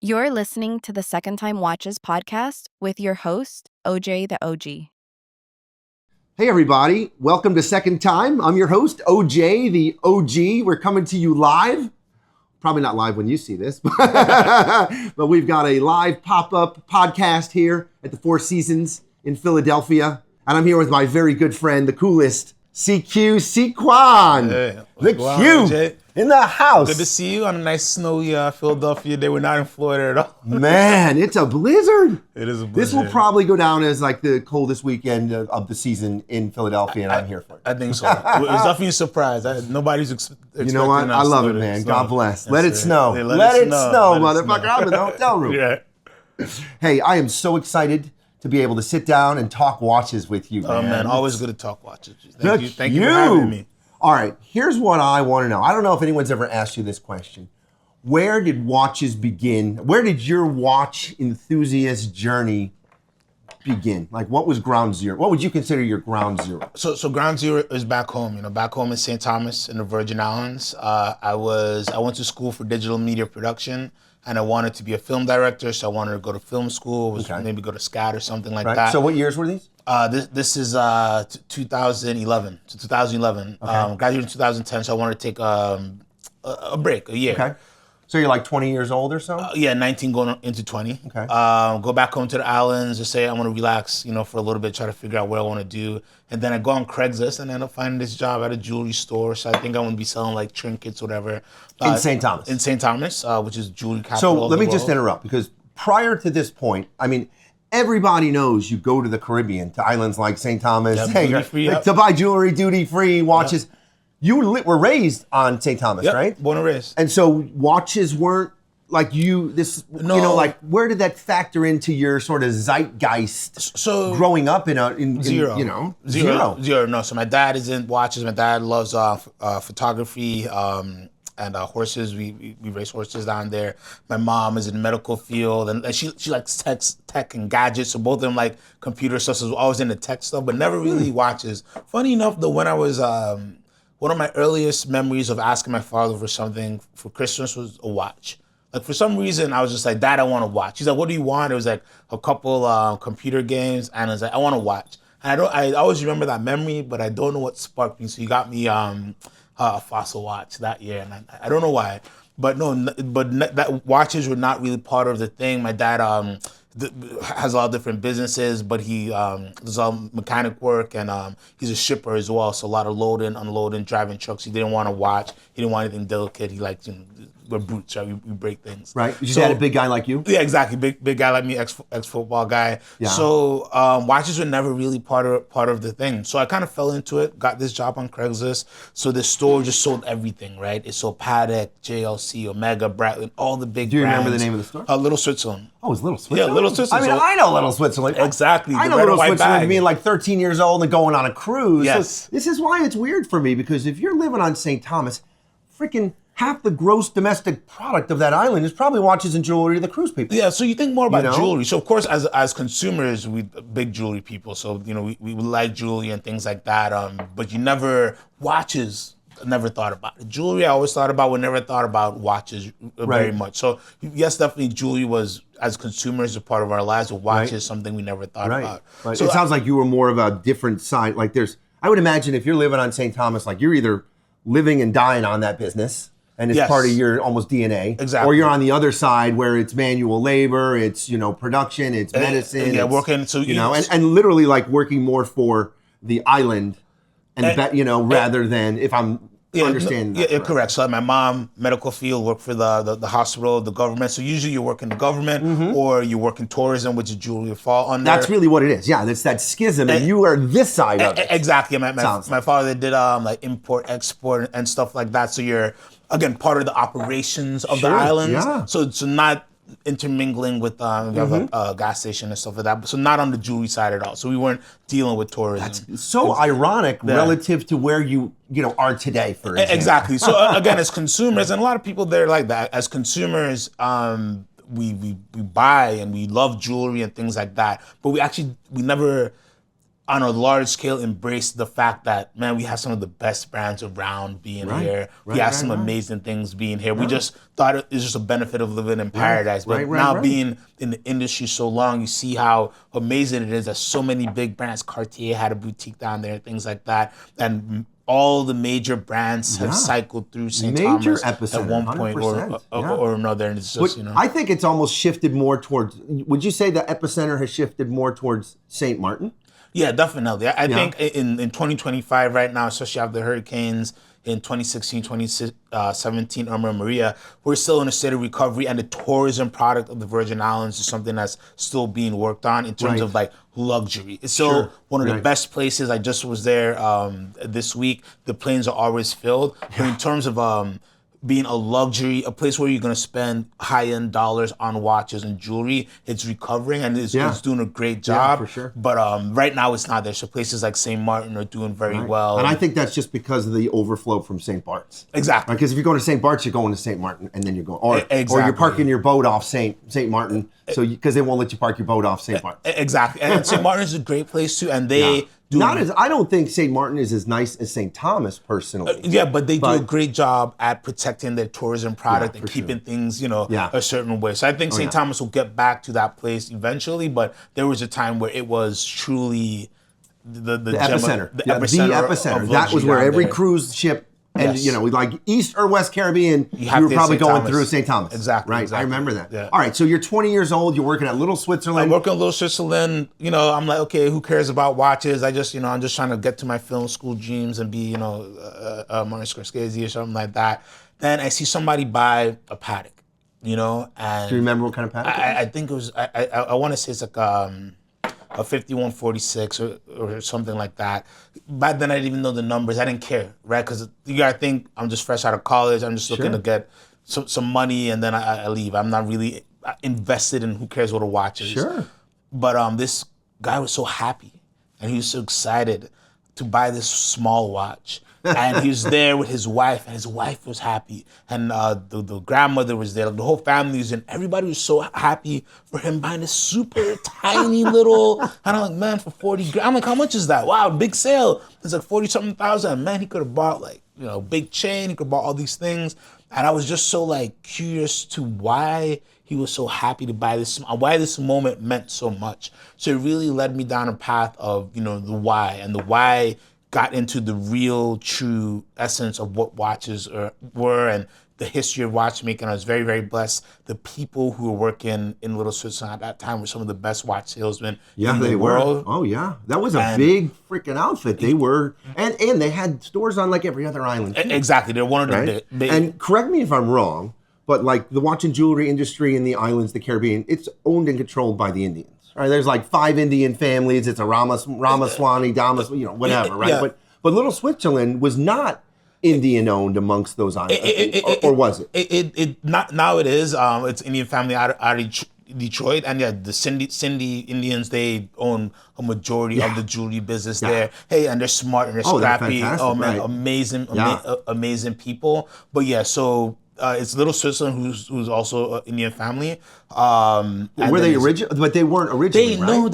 You're listening to the Secondtime Watches podcast with your host, OJ the OG. Hey everybody, welcome to Second Time. I'm your host, OJ the OG. We're coming to you live. Probably not live when you see this, but we've got a live pop-up podcast here at the Four Seasons in Philadelphia. And I'm here with my very good friend, the coolest, C'Q Sequan. Hey, the Q in the house. Good to see you on a nice snowy Philadelphia day. We're not in Florida at all. Man, it's a blizzard. It is a blizzard. This will probably go down as like the coldest weekend of the season in Philadelphia, and I'm here for it. I think so. It's definitely a surprise. Nobody's expecting. You know what? I love it, man. God bless. Let it snow. Let it snow, motherfucker. I'm in the hotel room. Yeah. Hey, I am so excited to be able to sit down and talk watches with you, man. Oh, man. Always good to talk watches. Thank you for having me. All right, here's what I want to know. I don't know if anyone's ever asked you this question. Where did watches begin? Where did your watch enthusiast journey begin? Like, what was ground zero? What would you consider your ground zero? So ground zero is back home. Back home in St. Thomas in the Virgin Islands. I went to school for digital media production, and I wanted to be a film director. So I wanted to go to film school, maybe go to SCAD or something like that. So what years were these? This is 2011. So 2011. Okay. Graduated in 2010. So I wanted to take a break, a year. Okay. So you're like 20 years old or so? 19 going into 20. Okay. Go back home to the islands and say I want to relax, for a little bit, try to figure out what I want to do. And then I go on Craigslist and end up finding this job at a jewelry store. So I think I want to be selling like trinkets, whatever. In St. Thomas? In St. Thomas, which is jewelry capital So of the let me world. just interrupt, because prior to this point, everybody knows you go to the Caribbean, to islands like St. Thomas, to buy jewelry, duty-free, watches. Yep. You were raised on St. Thomas, right? Born and raised. And so watches weren't like where did that factor into your sort of zeitgeist growing up in zero? Zero. No, so my dad is in watches. My dad loves photography, and horses. We race horses down there. My mom is in the medical field, and she likes tech and gadgets. So both of them like computer stuff. So always in the tech stuff, but never really watches. Funny enough, though, when I was one of my earliest memories of asking my father for something for Christmas was a watch. Like for some reason, I was just like, Dad, I want a watch. He's like, what do you want? It was like a couple computer games, and I was like, I want a watch. And I always remember that memory, but I don't know what sparked me. So he got me a Fossil watch that year, and I don't know why, but that watches were not really part of the thing. My dad has a lot of different businesses, but he does all mechanic work, and he's a shipper as well, so a lot of loading, unloading, driving trucks. He didn't want a watch. He didn't want anything delicate. He liked, we're brutes, right? We break things. Right. You had a big guy like you? Yeah, exactly. Big guy like me, ex-football guy. Yeah. So watches were never really part of the thing. So I kind of fell into it, got this job on Craigslist. So the store just sold everything, right? It sold Patek, JLC, Omega, Bradley, all the big brands. Do you remember the name of the store? Little Switzerland. Oh, it's Little Switzerland? Yeah, Little Switzerland. I know Little Switzerland. Exactly. I know Little Switzerland being like 13 years old and going on a cruise. Yes. So this is why it's weird for me, because if you're living on St. Thomas, freaking half the gross domestic product of that island is probably watches and jewelry to the cruise people. Yeah, so you think more about jewelry. So of course, as consumers, we big jewelry people. So we like jewelry and things like that. But watches. Never thought about it. Jewelry, I always thought about, but never thought about watches very much. So yes, definitely jewelry was, as consumers, a part of our lives. But watches something we never thought about. Right. So it sounds like you were more of a different side. Like I would imagine if you're living on St. Thomas, like you're either living and dying on that business, and it's part of your almost DNA. Exactly. Or you're on the other side where it's manual labor, it's production, it's medicine. Yeah, working. So and literally like working more for the island, rather than if I'm understanding that. Yeah, correct. So my mom, medical field, worked for the hospital, the government. So usually you work in the government or you work in tourism, which is jewelry fall under. That's really what it is. Yeah, that's that schism, and you are this side of it. Exactly. My father did like import, export, and stuff like that. So you're again part of the operations of the islands. Yeah. So not intermingling with we have a gas station and stuff like that. So not on the jewelry side at all. So we weren't dealing with tourism. That's so ironic relative to where you are today, for example. Exactly. So again, as consumers, and a lot of people there like that. As consumers, we buy and we love jewelry and things like that. But we never on a large scale, embrace the fact that, man, we have some of the best brands around being here. We have some amazing things being here. We just thought it was just a benefit of living in paradise. But now being in the industry so long, you see how amazing it is that so many big brands, Cartier had a boutique down there, things like that. And all the major brands have cycled through St. Thomas at one point or another. And it's just, I think it's almost shifted more towards, would you say the epicenter has shifted more towards St. Martin? Yeah, definitely. I think in 2025 right now, especially after the hurricanes in 2016, 2017, Irma and Maria, we're still in a state of recovery, and the tourism product of the Virgin Islands is something that's still being worked on in terms of like luxury. It's still one of the best places. I just was there this week. The planes are always filled. But in terms of being a luxury, a place where you're going to spend high-end dollars on watches and jewelry, it's recovering and it's doing a great job. For sure. But right now it's not there. So places like St. Martin are doing very well. And I think that's just because of the overflow from St. Bart's. Exactly. Because if you're going to St. Bart's, you're going to St. Martin, and then you're going, or you're parking your boat off St. Martin, so because they won't let you park your boat off St. Bart's. Exactly. And St. Martin is a great place too, and they I don't think St. Martin is as nice as St. Thomas personally. But they do a great job at protecting their tourism product and keeping things, a certain way. So I think St. Thomas will get back to that place eventually, but there was a time where it was truly the epicenter. The epicenter. That was where every cruise ship, and like East or West Caribbean, you were probably going through St. Thomas. Exactly. Right. Exactly. I remember that. Yeah. All right. So you're 20 years old. You're working at Little Switzerland. I'm working at Little Switzerland. I'm like, okay, who cares about watches? I'm just trying to get to my film school dreams and be, Martin Scorsese or something like that. Then I see somebody buy a Patek, and do you remember what kind of Patek? I think it was. I want to say it's like a 5146 or something like that. Back then, I didn't even know the numbers. I didn't care, right? Because you gotta think I'm just fresh out of college. I'm just looking to get some money, and then I leave. I'm not really invested in who cares what a watch is. Sure. But this guy was so happy, and he was so excited to buy this small watch. And he was there with his wife, and his wife was happy. And the grandmother was there. The whole family was in. Everybody was so happy for him buying this super tiny little, and I'm like, man, for 40 grand. I'm like, how much is that? Wow, big sale. It's like 40-something thousand. Man, he could have bought like, big chain. He could have bought all these things. And I was just so like curious to why he was so happy to buy this, why this moment meant so much. So it really led me down a path of, the why, and the why got into the real, true essence of what watches were and the history of watchmaking. I was very, very blessed. The people who were working in Little Switzerland at that time were some of the best watch salesmen in the world. Oh, yeah. That was a big freaking outfit. They were, and they had stores on like every other island. Exactly. They're one of the big. And correct me if I'm wrong, but like the watch and jewelry industry in the islands, the Caribbean, it's owned and controlled by the Indians. Right, there's like 5 Indian families. It's a Ramaswamy, Damas, whatever, right? Yeah. But Little Switzerland was not Indian owned amongst those islands, or was it? It now it is. It's Indian family out of Detroit, and the Sindhi Indians, they own a majority of the jewelry business there. Hey, and they're smart and they're scrappy. Oh man, amazing people. But so. It's Little Switzerland, who's also an Indian family. Were they original? But they weren't originally, right? No,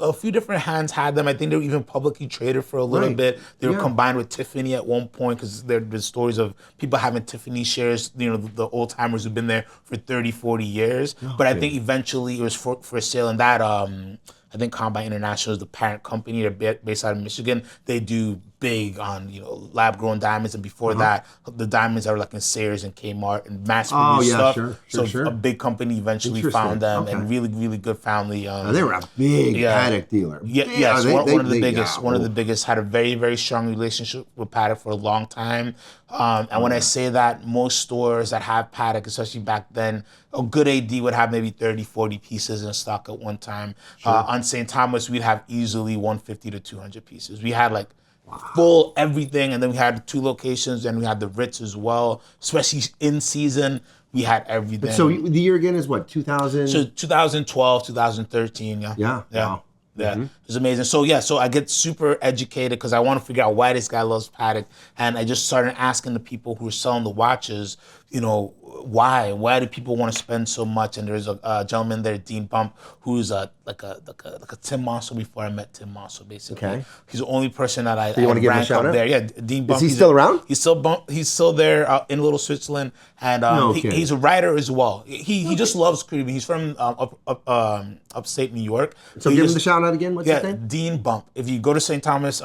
a few different hands had them. I think they were even publicly traded for a little bit. They were combined with Tiffany at one point, because there have been stories of people having Tiffany shares, the old timers who've been there for 30, 40 years. But I think eventually it was for sale, and that I think Combine International is the parent company. They're based out of Michigan. They do big on lab-grown diamonds, and before that, the diamonds are like in Sayers and Kmart and mass-produced stuff. Sure. A big company eventually found them, and really, really good family. They were a big Patek dealer. Yes, one of the biggest. One of the biggest. Had a very, very strong relationship with Patek for a long time. And when I say that, most stores that have Patek, especially back then, a good AD would have maybe 30, 40 pieces in stock at one time. On St. Thomas, we'd have easily 150 to 200 pieces. We had like full everything, and then we had 2 locations, and we had the Ritz as well, especially in season. We had everything. So the year again is what, 2000? So 2012, 2013, Yeah. Wow. Yeah, It was amazing. So I get super educated because I want to figure out why this guy loves Patek, and I just started asking the people who were selling the watches, why do people want to spend so much? And there's a gentleman there, Dean Bump, who's like a Tim Mossel before I met Tim Mossel, basically. Okay. He's the only person that I So you want to give him a shout out? there. Yeah, Dean Bump. Is he still around? He's still there in Little Switzerland, and he's a writer as well. He just loves Caribbean. He's from upstate New York. So give him the shout out again. What's his name? Dean Bump. If you go to St. Thomas,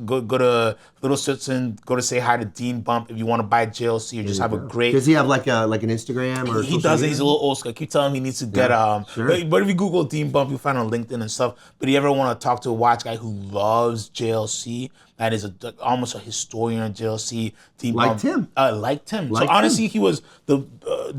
go to Little Switzerland, go to say hi to Dean Bump. If you want to buy JLC or just have a great. Does he have like an Instagram or? He does. He's a little old school. I keep telling him he needs to get sure. But if you Google Dean Bump, you'll find on LinkedIn and stuff. But if you ever want to talk to a watch guy who loves JLC, that is almost a historian of JLC. Dean Bump, Tim. Like Tim. So honestly, he was the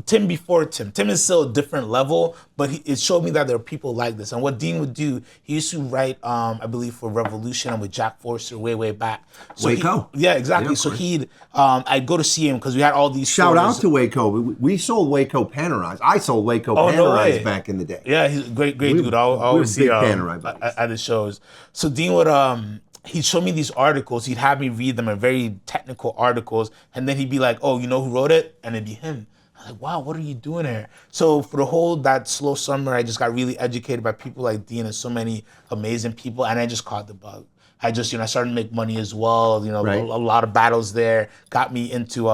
Tim before Tim. Tim is still a different level, but it showed me that there are people like this. And what Dean would do, he used to write, I believe, for Revolution and with Jack Forster way back. So Waco. Yeah, exactly. So he'd, I'd go to see him because we had all these Shout stories. out to Waco. We sold Waco Panerais. I sold Waco Panerais back in the day. Yeah, he's a great dude. I always see Panerai at his shows. So Dean would, he'd show me these articles. He'd have me read them, very technical articles, and then he'd be like, "Oh, you know who wrote it?" And it'd be him. I'm like, "Wow, what are you doing here?" So for that slow summer, I just got really educated by people like Dean and so many amazing people, and I just caught the bug. I just, I started to make money as well. Right. A lot of battles there got me into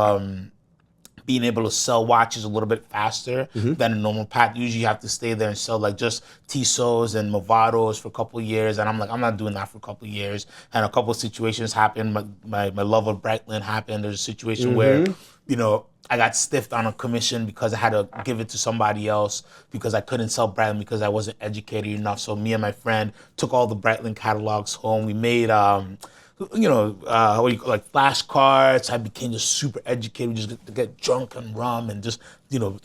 being able to sell watches a little bit faster than a normal path. Usually you have to stay there and sell like just Tissot's and Movados for a couple of years. And I'm like, I'm not doing that for a couple of years. And a couple of situations happened. My love of Breitling happened. There's a situation where, I got stiffed on a commission because I had to give it to somebody else because I couldn't sell Breitling because I wasn't educated enough. So me and my friend took all the Breitling catalogs home. We made like flashcards. I became just super educated. We just get drunk and rum and just,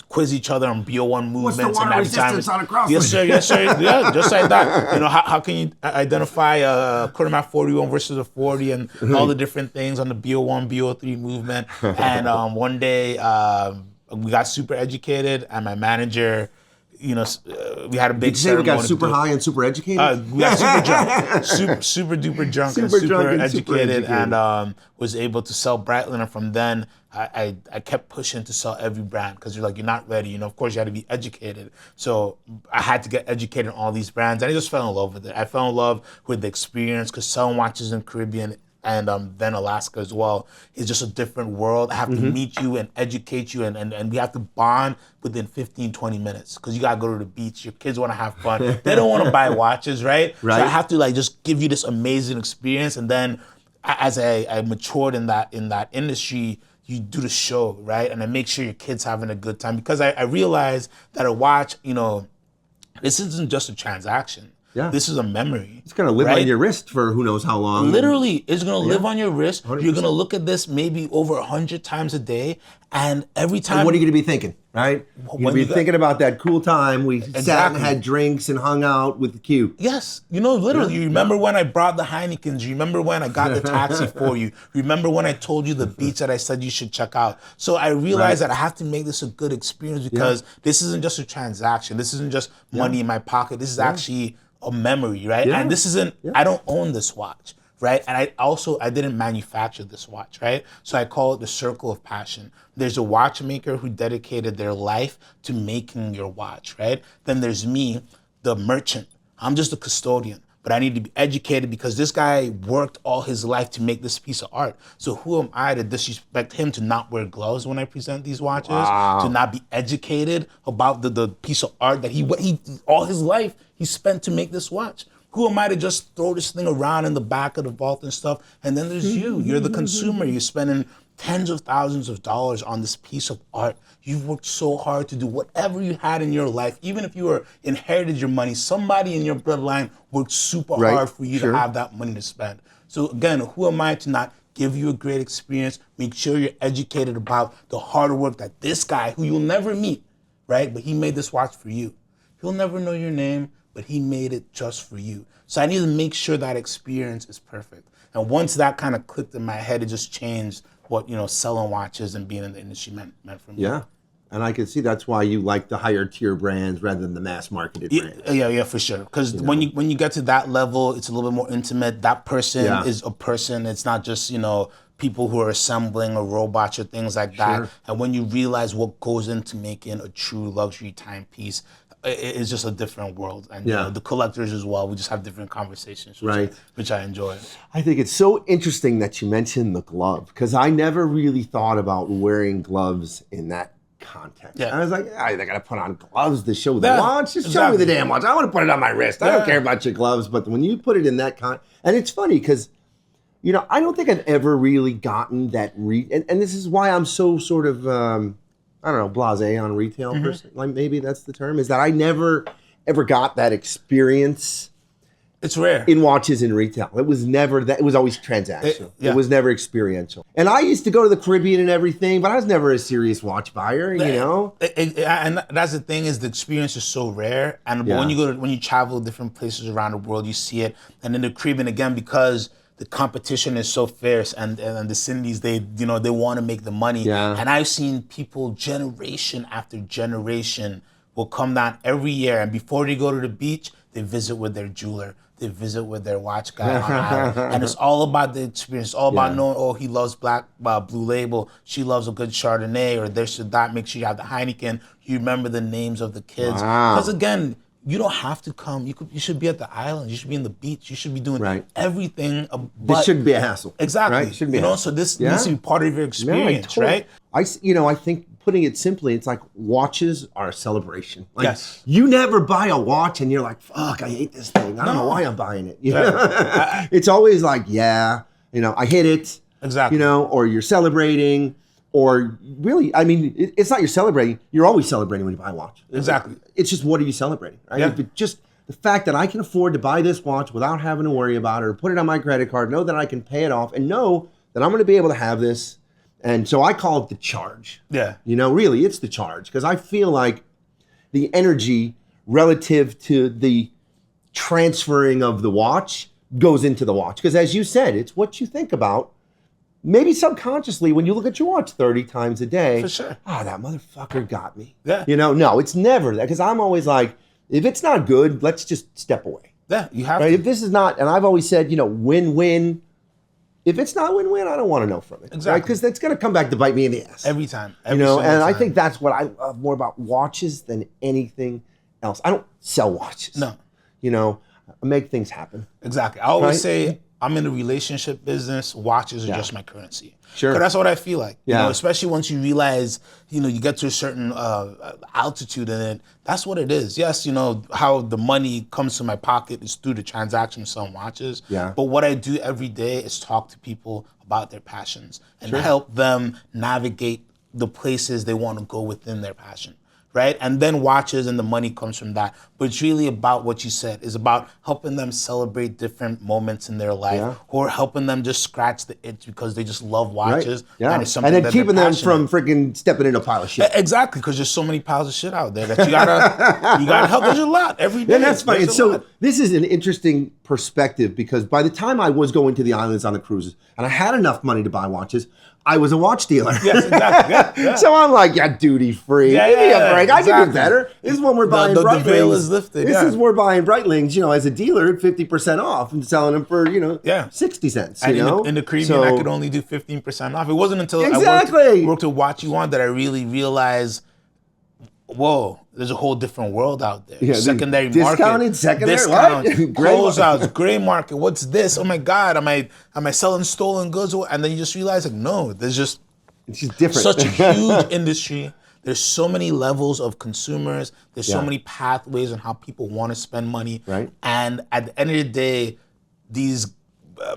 quiz each other on BO1 movements. What's the water resistance on a crosswind? Yes, sir. Yeah, just like that. How can you identify a quarter mile 41 versus a 40 and all the different things on the BO1, BO3 movement. And one day we got super educated and my manager, we had a big ceremony. Did you say we got super high and super educated? We got super drunk, super duper drunk and super educated, and was able to sell Breitling. And from then, I kept pushing to sell every brand because you're not ready. Of course, you had to be educated. So I had to get educated on all these brands, and I just fell in love with it. I fell in love with the experience because selling watches in Caribbean and then Alaska as well is just a different world. I have to meet you and educate you, and we have to bond within 15, 20 minutes because you got to go to the beach. Your kids want to have fun. They don't want to buy watches, right? So I have to just give you this amazing experience, and then as I matured in that industry, you do the show, right? And I make sure your kid's having a good time because I realize that a watch, this isn't just a transaction. Yeah. This is a memory. It's going to live on your wrist for who knows how long. Literally, it's going to live on your wrist. 100%. You're going to look at this maybe over 100 times a day. And every time. And what are you going to be thinking, right? You're going to be thinking about that cool time we sat and had drinks and hung out with the Q. Yes. Literally, you remember when I brought the Heinekens. You remember when I got the taxi for you. Remember when I told you the beach that I said you should check out. So I realized that I have to make this a good experience because this isn't just a transaction. This isn't just money in my pocket. This is actually a memory, right? Yeah. And this isn't, I don't own this watch, right? And I didn't manufacture this watch, right? So I call it the circle of passion. There's a watchmaker who dedicated their life to making your watch, right? Then there's me, the merchant. I'm just a custodian, but I need to be educated because this guy worked all his life to make this piece of art. So who am I to disrespect him to not wear gloves when I present these watches, to not be educated about the piece of art that he all his life he spent to make this watch? Who am I to just throw this thing around in the back of the vault and stuff? And then there's you. You're the consumer. You're spending tens of thousands of dollars on this piece of art. You've worked so hard to do whatever you had in your life. Even if you inherited your money, somebody in your bloodline worked super hard for you to have that money to spend. So again, who am I to not give you a great experience, make sure you're educated about the hard work that this guy, who you'll never meet, right? But he made this watch for you. He'll never know your name, but he made it just for you. So I need to make sure that experience is perfect. And once that kind of clicked in my head, it just changed what selling watches and being in the industry meant for me. Yeah, And I can see that's why you like the higher tier brands rather than the mass marketed brands. Yeah, for sure. Because when you get to that level, it's a little bit more intimate. That person is a person. It's not just, people who are assembling or robots or things like that. Sure. And when you realize what goes into making a true luxury timepiece, it's just a different world. And the collectors as well, we just have different conversations, which I enjoy. I think it's so interesting that you mentioned the glove, because I never really thought about wearing gloves in that context. Yeah. I was like, I got to put on gloves to show the watch. Just show me the damn watch. I want to put it on my wrist. I don't care about your gloves. But when you put it in that and it's funny because, I don't think I've ever really gotten that and this is why I'm so sort of, blasé on retail person. Like maybe that's the term, is that I never ever got that experience. It's rare. In watches in retail. It was never that. It was always transactional. It was never experiential. And I used to go to the Caribbean and everything, but I was never a serious watch buyer, And that's the thing, is the experience is so rare. And when you travel to different places around the world, you see it. And in the Caribbean, again, because the competition is so fierce, and the Cindy's, they want to make the money. Yeah. And I've seen people generation after generation will come down every year, and before they go to the beach, they visit with their jeweler. They visit with their watch guy on island. And it's all about the experience. It's all about knowing, he loves Blue Label. She loves a good Chardonnay, or this or that. Make sure you have the Heineken. You remember the names of the kids. Because again, you don't have to come. You should be at the island. You should be in the beach. You should be doing everything. This shouldn't be a hassle. Exactly. Right? It shouldn't be a hassle. So this needs to be part of your experience, right? I think putting it simply, it's like watches are a celebration. Like, yes. You never buy a watch and you're like, fuck, I hate this thing. I don't know why I'm buying it. It's always like, I hit it. Exactly. Or you're celebrating. Or really, it's not you're celebrating. You're always celebrating when you buy a watch. Exactly. It's just, what are you celebrating? Right? Yeah. Just the fact that I can afford to buy this watch without having to worry about it, or put it on my credit card, know that I can pay it off, and know that I'm going to be able to have this. And so I call it the charge. Yeah. Really, it's the charge, because I feel like the energy relative to the transferring of the watch goes into the watch. Because as you said, it's what you think about. Maybe subconsciously, when you look at your watch 30 times a day. For sure. That motherfucker got me. Yeah. No, it's never that. Because I'm always like, if it's not good, let's just step away. Yeah, you have right? to. If this is not, and I've always said, win-win. If it's not win-win, I don't want to know from it. Exactly. Because it's going to come back to bite me in the ass. Every time. And I think that's what I love more about watches than anything else. I don't sell watches. No. I make things happen. Exactly. I always say, I'm in the relationship business. Watches are just my currency. Sure. Because that's what I feel like. Yeah. Especially once you realize, you get to a certain altitude in it. That's what it is. Yes, how the money comes to my pocket is through the transaction of selling watches. Yeah. But what I do every day is talk to people about their passions and help them navigate the places they want to go within their passion. Right? And then watches and the money comes from that. But it's really about what you said. It's about helping them celebrate different moments in their life, or helping them just scratch the itch because they just love watches. Right. Yeah. And it's something then that keeping they're them passionate. from freaking stepping in a pile of shit. Exactly, because there's so many piles of shit out there that you gotta help. There's a lot every day. And that's funny. So this is an interesting perspective, because by the time I was going to the islands on the cruises and I had enough money to buy watches, I was a watch dealer. Yes, exactly. Yeah. So I'm like, duty free. Give me a break. I can do better. This is when we're buying Breitlings. The veil is lifted. This is we're buying Breitlings, as a dealer at 50% off and selling them for, 60 cents. And in the Caribbean, I could only do 15% off. It wasn't until I worked with Watch You On that I really realized, whoa, there's a whole different world out there. Yeah, secondary discounted, market. Secondary, discounts, what? closeouts, gray market. What's this? Oh my God, am I selling stolen goods? And then you just realize, no, it's just different. Such a huge industry. There's so many levels of consumers. There's so many pathways on how people want to spend money. Right. And at the end of the day, these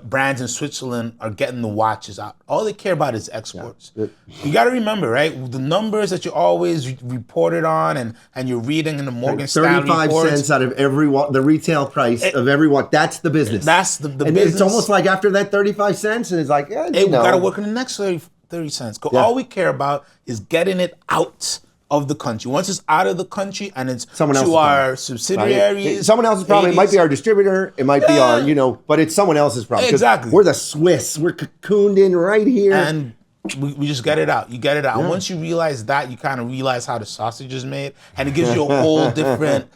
brands in Switzerland are getting the watches out. All they care about is exports. Yeah. You got to remember, right? The numbers that you always reported on and you're reading in the Morgan Stanley 35 reports. cents out of every the retail price of every watch. That's the business. That's the and business. It's almost like after that 35 cents, and it's like, we got to work on the next 30 cents. All we care about is getting it out of the country. Once it's out of the country and it's someone to our subsidiaries. Right? Someone else's problem. It might be our distributor. It might be our, but it's someone else's problem. Exactly. We're the Swiss. We're cocooned in right here. And we just get it out. You get it out. And once you realize that, you kind of realize how the sausage is made, and it gives you a whole different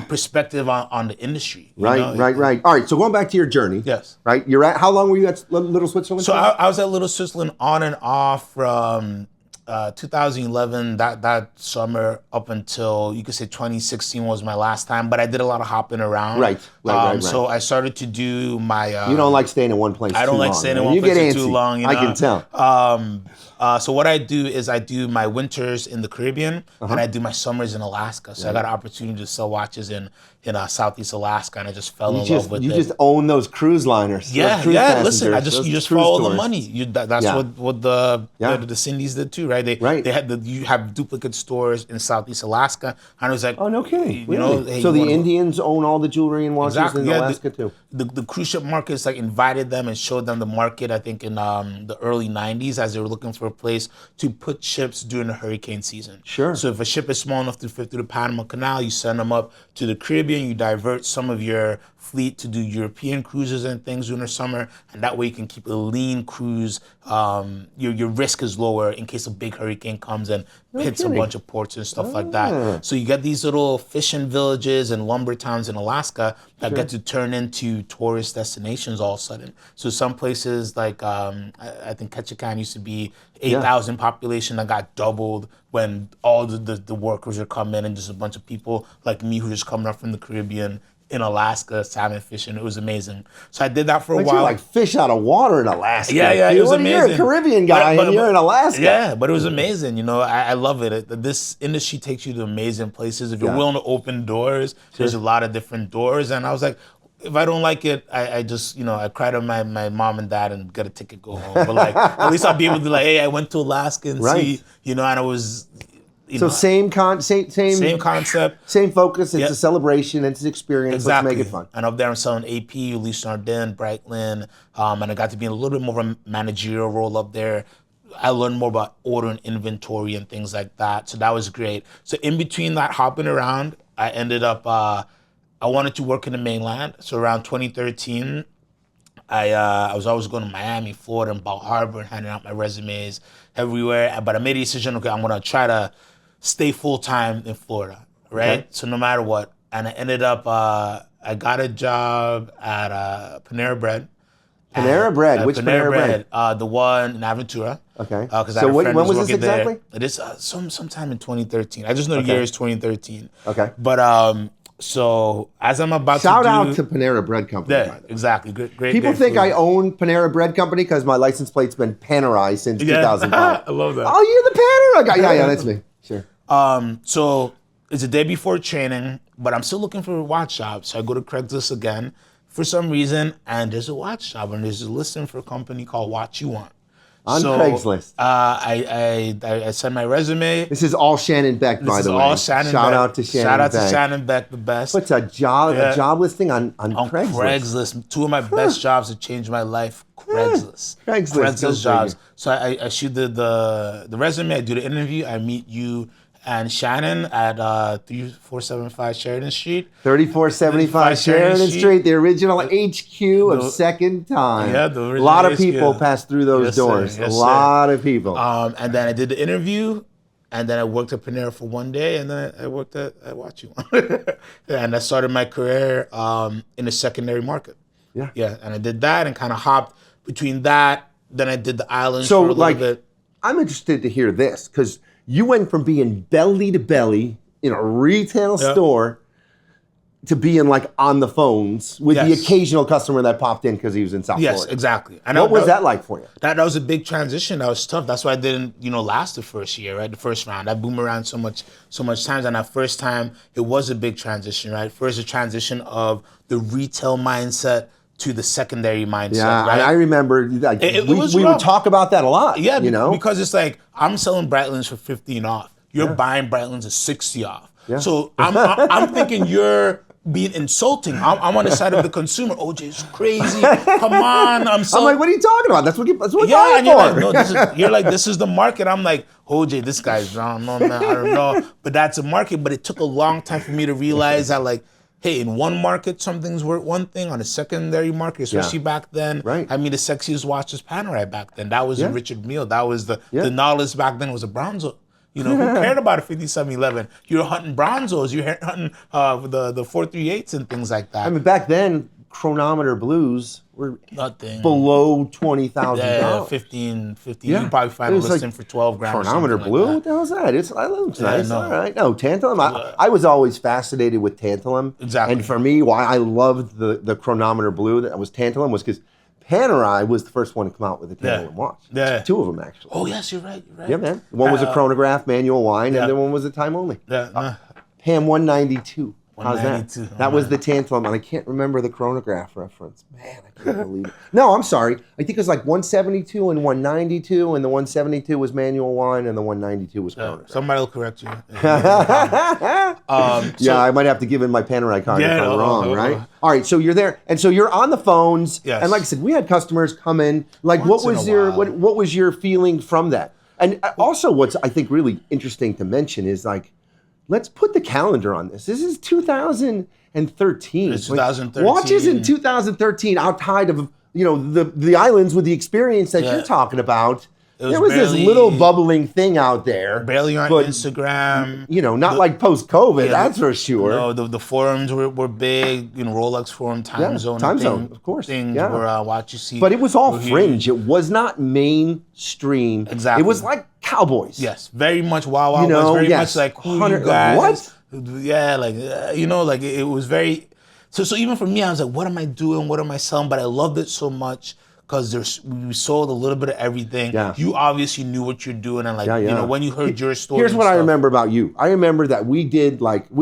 perspective on the industry. Right. All right, so going back to your journey. Yes. Right, how long were you at Little Switzerland? So I was at Little Switzerland on and off from 2011, that summer up until, you could say 2016 was my last time, but I did a lot of hopping around. Right. So I started to do my... you don't like staying in one place too long. I don't like staying in one place too long. I can tell. So what I do is I do my winters in the Caribbean, and I do my summers in Alaska. So I got an opportunity to sell watches in Southeast Alaska, and I just fell in love with it. You just own those cruise liners. Yeah. Listen, you just follow the money. That's what the Cindy's did too, right? You have duplicate stores in Southeast Alaska, and I was like, oh, no kidding. You know, hey, so the Indians own all the jewelry and watches in Alaska too. The cruise ship markets invited them and showed them the market. I think in the early '90s, as they were looking for a place to put ships during the hurricane season. Sure. So if a ship is small enough to fit through the Panama Canal, you send them up to the Caribbean. You divert some of your fleet to do European cruises and things during the summer, and that way you can keep a lean cruise. Your risk is lower in case a big hurricane comes and hits a bunch of ports and stuff like that. So you get these little fishing villages and lumber towns in Alaska that get to turn into tourist destinations all of a sudden. So some places like I think Ketchikan used to be 8,000 population that got doubled when all the workers are coming and just a bunch of people like me who just coming up from the Caribbean in Alaska, salmon fishing. It was amazing. So I did that for a while. You like fish out of water in Alaska. Yeah, it was amazing. You're a Caribbean guy and you're in Alaska. Yeah, but it was amazing. You know, I love it. This industry takes you to amazing places. If you're willing to open doors, there's a lot of different doors. And I was like, if I don't like it, I just, I cry to my mom and dad and get a ticket, go home. But at least I'll be able to hey, I went to Alaska and see, and it was... same concept, same focus. It's a celebration. It's an experience. Exactly. Let's make it fun. And up there, I'm selling AP, Elise Nardin, Breitling, and I got to be in a little bit more of a managerial role up there. I learned more about ordering inventory and things like that. So that was great. So in between that hopping around, I ended up. I wanted to work in the mainland. So around 2013. I was always going to Miami, Florida, and Bal Harbor and handing out my resumes everywhere. But I made a decision, okay, I'm going to try to stay full-time in Florida, right? Okay. So no matter what. And I ended up, I got a job at Panera Bread. Panera Bread? Which Panera Bread? The one in Aventura. Okay. So when was this exactly? It is sometime in 2013. I just know the year is 2013. Okay. But so as I'm about Shout out to Panera Bread Company. Yeah, exactly. Great. People think I own Panera Bread Company because my license plate's been Panerized since 2005. I love that. Oh, you're the Panera guy. Yeah, that's me. Sure. So it's a day before training, but I'm still looking for a watch shop. So I go to Craigslist again for some reason, and there's a watch shop, and there's a listing for a company called Watch You Want. On Craigslist. I sent my resume. This is all Shannon Beck, by the way. All Shannon Shout Beck. out to Shannon Shout out Beck. to Shannon Beck, the best. What's a job listing on Craigslist? Craigslist. Two of my best jobs that changed my life. Craigslist. Craigslist jobs. So I shoot the resume. I do the interview. I meet you and Shannon at 3475 Sheridan Street. 3475 Sheridan Street, the original HQ of Second Time. Yeah, the original A lot of HQ. people passed through those doors. Yes, a lot of people. And then I did the interview, and then I worked at Panera for one day, and then I worked at Watch You Want. And I started my career in the secondary market. Yeah. Yeah, and I did that and kind of hopped between that. Then I did the islands for a little bit. I'm interested to hear this, because you went from being belly to belly in a retail store to being on the phones with the occasional customer that popped in because he was in South Florida. Yes, exactly. What was that like for you? That was a big transition. That was tough. That's why I didn't, last the first year, right? The first round. I boomed around so much times, and that first time it was a big transition, right? First, a transition of the retail mindset to the secondary mindset. Yeah, right? I remember we would talk about that a lot. Yeah, because it's I'm selling Breitlings for 15 off. You're buying Breitlings at 60 off. Yeah. So I'm thinking you're being insulting. I'm on the side of the consumer. OJ is crazy. Come on, I'm like, what are you talking about? That's what we're for. You're like, this is the market. I'm like, OJ, this guy's wrong. No, man, I don't know. But that's a market. But it took a long time for me to realize that hey, in one market, some things were one thing. On a secondary market, especially back then. Right. I mean, the sexiest watch was Panerai back then. That was a Richard Mille. That was the Nautilus back then was a Bronzo. You know, who cared about a 5711? You're hunting Bronzos. You're hunting the 438s and things like that. I mean, back then, chronometer blues were nothing below $20,000. Yeah, 15. You can probably find a listing for 12 grand. Chronometer blue? Like what the hell is that? It looks nice. no. All right. No, tantalum. I was always fascinated with tantalum. Exactly. And for me, why I loved the chronometer blue that was tantalum was because Panerai was the first one to come out with a tantalum watch. Yeah. Two of them, actually. Oh, yes, you're right. Yeah, man. One was a chronograph, manual wind, and then one was a time only. Yeah. Pam 192. How's that? 192. That was the tantalum, and I can't remember the chronograph reference. Man, I can't believe it. No, I'm sorry. I think it was like 172 and 192, and the 172 was manual wind, and the 192 was chronograph. Somebody will correct you. I might have to give in my Panerai card if I'm wrong, right? All right, so you're there, and so you're on the phones, and like I said, we had customers come in. Like, what was your feeling from that? And also, what's I think really interesting to mention is like, let's put the calendar on this. This is 2013. It's 2013. Watches in 2013 outside of the islands with the experience that you're talking about. There was this little bubbling thing out there. Barely on Instagram. Not like post-COVID, that's for sure. No, the forums were big. Rolex forum, time zone, of course. Things were what you see. But it was all fringe. It was not mainstream. Exactly. It was like cowboys. Yes, very much Wild Wild West. Very much like who you guys. What? Yeah, like it was very. So even for me, I was like, what am I doing? What am I selling? But I loved it so much. Because we sold a little bit of everything. Yeah. You obviously knew what you're doing, and when you heard your story. Here's what I remember about you. I remember that we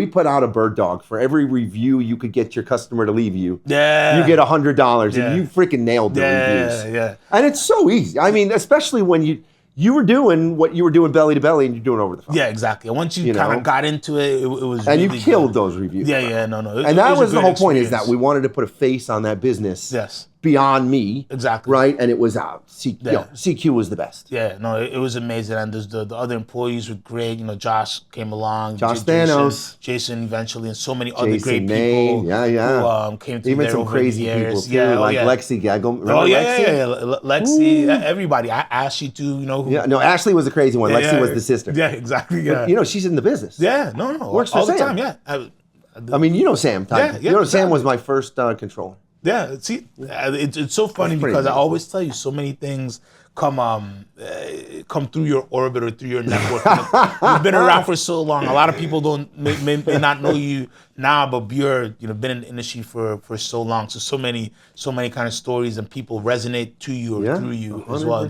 put out a bird dog for every review you could get your customer to leave you. Yeah. You get $100, and you freaking nailed the reviews. Yeah. And it's so easy. I mean, especially when you were doing what you were doing belly to belly, and you're doing over the phone. Yeah, exactly. And once you kind of got into it, it was. And really you killed good. those reviews. Yeah, no. And that was the whole point, is that we wanted to put a face on that business. Yes. Beyond me. Exactly. Right? And it was CQ was the best. Yeah, no, it was amazing. And the other employees were great. Josh came along. Josh Thanos. Jason eventually, and so many other great May, people. Who came through even there some over crazy the people years. too, Lexi Gaggle. Lexi, everybody. Ashley too, Ashley was the crazy one. Lexi was the sister. Yeah, exactly. Yeah. But, she's in the business. Yeah, no. Works for all Sam. the time, yeah. I mean, Sam. Sam was my first controller. Yeah, see, it's so funny because I always tell you so many things come through your orbit or through your network. You've been around for so long. A lot of people may not know you now, but you're been in the industry for so long. So many kind of stories and people resonate to you or through you 100%. As well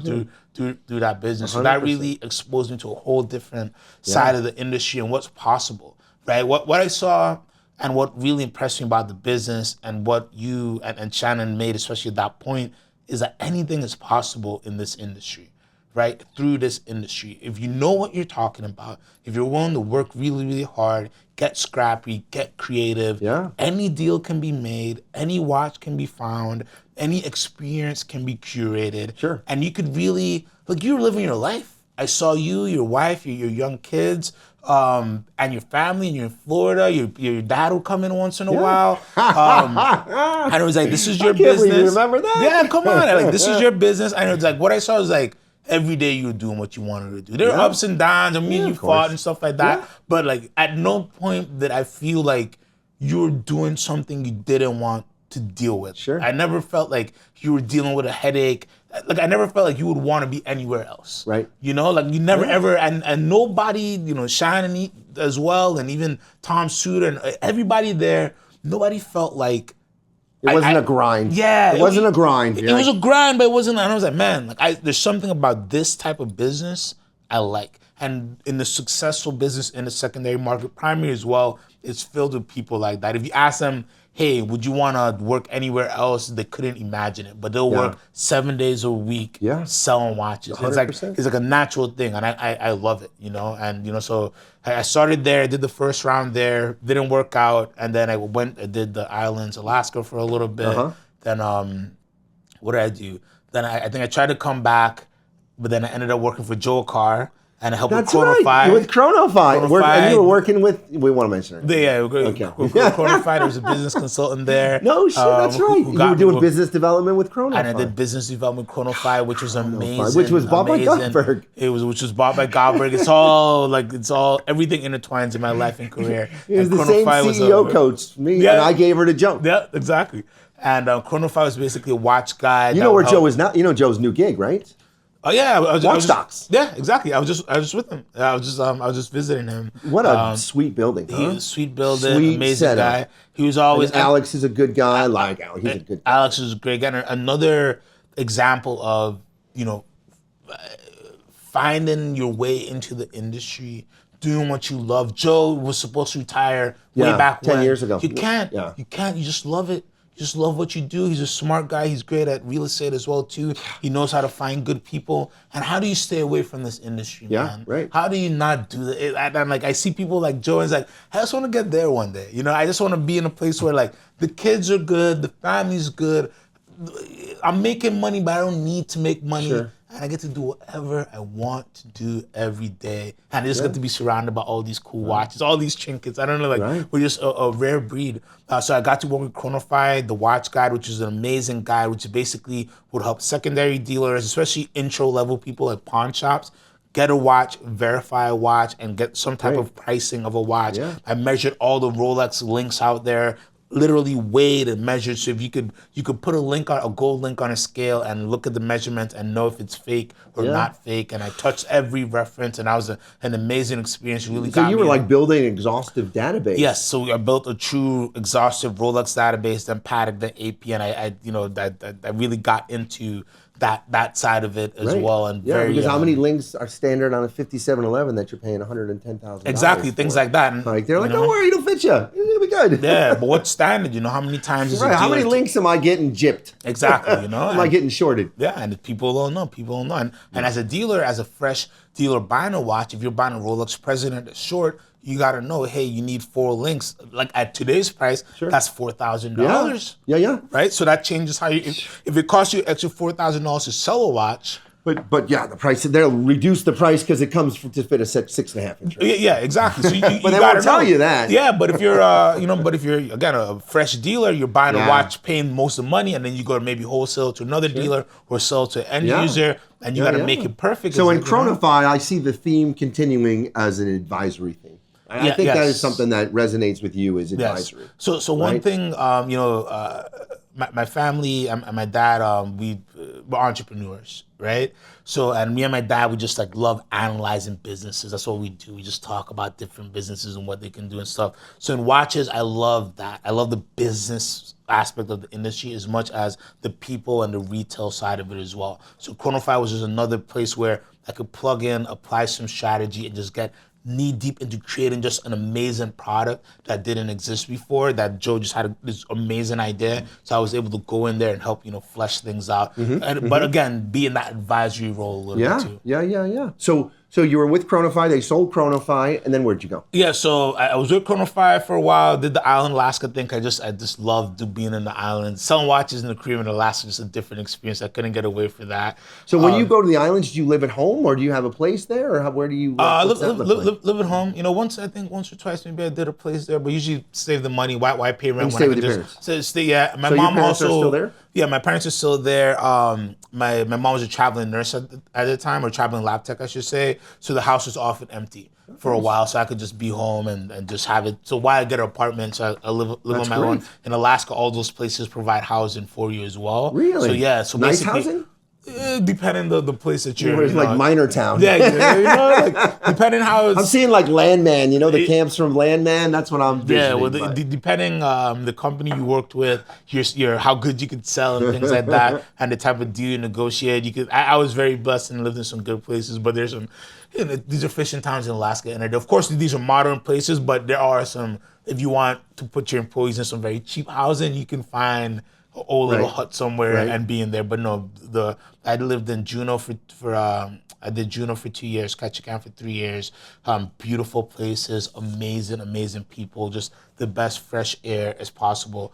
through that business. So that really exposed me to a whole different side of the industry and what's possible. Right? What I saw. And what really impressed me about the business and what you and Shannon made, especially at that point, is that anything is possible in this industry, right? Through this industry. If you know what you're talking about, if you're willing to work really, really hard, get scrappy, get creative, any deal can be made, any watch can be found, any experience can be curated. Sure. And you could really, you're living your life. I saw you, your wife, your young kids, and your family, and you're in Florida. Your dad will come in once in a while. And it was like, this is your business. You remember that? Yeah, come on. This is your business. And it was like, what I saw was like, every day you were doing what you wanted to do. There were ups and downs, and me and you fought and stuff like that. Yeah. But at no point did I feel like you were doing something you didn't want to deal with. Sure. I never felt like you were dealing with a headache. I never felt like you would want to be anywhere else. Right. You you never ever, and nobody, Shannon as well, and even Tom Suter and everybody there, nobody felt like it wasn't a grind. Yeah. It wasn't a grind. It was a grind, but it wasn't, and I was like, man, there's something about this type of business I like. And in the successful business in the secondary market, primary as well, it's filled with people like that. If you ask them, hey, would you want to work anywhere else? They couldn't imagine it, but they'll work 7 days a week selling watches. 100%. It's like a natural thing, and I love it, And so I started there. I did the first round there, didn't work out, and then I did the islands, Alaska for a little bit. Then what did I do? Then I think I tried to come back, but then I ended up working for Joe Carr. and I helped That's with Chronofy. right. With Chronofy. And you were working with, we want to mention it. Yeah, Okay. With Chronofy, there was a business consultant there. No shit, that's right. You were doing business development with Chronofy. And I did business development with Chronofy, which was amazing. Which was bought by Gottberg. Which was bought by Gottberg. It's all everything intertwines in my life and career. It was the same CEO coach, me, and I gave her the jump. Yeah, exactly. And Chronofy was basically a watch guide. You know where Joe is now? You know Joe's new gig, right? Oh yeah, Watch Stocks. Yeah, exactly. I was just with him. I was just visiting him. What a sweet building, huh? He was sweet building, amazing guy. He was always. And Alex is a good guy. I like Alex. He's a good guy. Alex is a great guy. And another example of finding your way into the industry, doing what you love. Joe was supposed to retire way back 10 years ago. You can't. Yeah. You can't. You just love it. You just love what you do. He's a smart guy. He's great at real estate as well too. He knows how to find good people. And how do you stay away from this industry, man? Right. How do you not do that? And I see people like Joe, and it's like, I just want to get there one day. I just want to be in a place where like the kids are good, the family's good. I'm making money, but I don't need to make money. Sure. And I get to do whatever I want to do every day. And I just get to be surrounded by all these cool watches, all these trinkets. I don't know, we're just a rare breed. So I got to work with Chronofy, the watch guide, which is an amazing guide, which basically would help secondary dealers, especially intro level people at pawn shops, get a watch, verify a watch, and get some type of pricing of a watch. Yeah. I measured all the Rolex links out there, literally weighed and measured. So if you could put a gold link on a scale and look at the measurements and know if it's fake or not fake. And I touched every reference, and that was an amazing experience. So you were like building an exhaustive database. Yes. So I built a true exhaustive Rolex database, then padded the AP, and I really got into that side of it as well. And because how many links are standard on a 5711 that you're paying $110,000? Exactly, things like that. And, they're like, don't worry, it'll fit you. It'll be good. Yeah, but what's standard? How many times is it? How many links am I getting gypped? Exactly, Am I getting shorted? Yeah, and people don't know. And as a dealer, as a fresh dealer buying a watch, if you're buying a Rolex President short, you got to know, hey, you need 4 links. Like at today's price, that's $4,000. Yeah. Right? So that changes how you, if it costs you extra $4,000 to sell a watch. But yeah, the price, they'll reduce the price because it comes to fit a 6.5 inch. Yeah, exactly. So you but they won't tell you that. Yeah, but if you're, again, a fresh dealer, you're buying a watch, paying most of the money, and then you go to maybe wholesale to another dealer or sell to an end user, and you got to make it perfect. So in Chronofy, I see the theme continuing as an advisory theme. I think that is something that resonates with you as advisory. Yes. So one thing, my family and my dad, we were entrepreneurs, right? So, and me and my dad, we just like love analyzing businesses. That's what we do. We just talk about different businesses and what they can do and stuff. So in watches, I love that. I love the business aspect of the industry as much as the people and the retail side of it as well. So Chronofy was just another place where I could plug in, apply some strategy, and just get knee deep into creating just an amazing product that didn't exist before, that Joe just had this amazing idea. So I was able to go in there and help, flesh things out. But again, be in that advisory role a little bit too. Yeah. So you were with Chronofy, they sold Chronofy, and then where'd you go? Yeah, so I was with Chronofy for a while, did the island Alaska thing. I just loved being in the island. Selling watches in the Caribbean, Alaska, just a different experience. I couldn't get away from that. So when you go to the islands, do you live at home, or do you have a place there, or where do you live at home? Once or twice maybe I did a place there, but usually save the money. Why pay rent? And stay with your parents? My mom your also parents are still there? Yeah, my parents are still there. My mom was a traveling nurse at the time, or traveling lab tech, I should say. So the house was often empty for a while, so I could just be home and just have it. So while I get an apartment, so I live on my own. In Alaska, all those places provide housing for you as well. Really? So yeah, so nice basically, housing? Depending the place that you're in. It's like minor town. Yeah, depending how it's... I'm seeing like Landman, the camps from Landman, that's what I'm visioning. Yeah, well, depending the company you worked with, your how good you could sell and things like that, and the type of deal you negotiate. I was very blessed and lived in some good places, but there's some, these are fishing towns in Alaska, and of course these are modern places, but there are some, if you want to put your employees in some very cheap housing, you can find old little hut somewhere and be in there. But no, I lived in Juneau I did Juneau for 2 years, C'Q for 3 years. Beautiful places, amazing people, just the best fresh air as possible.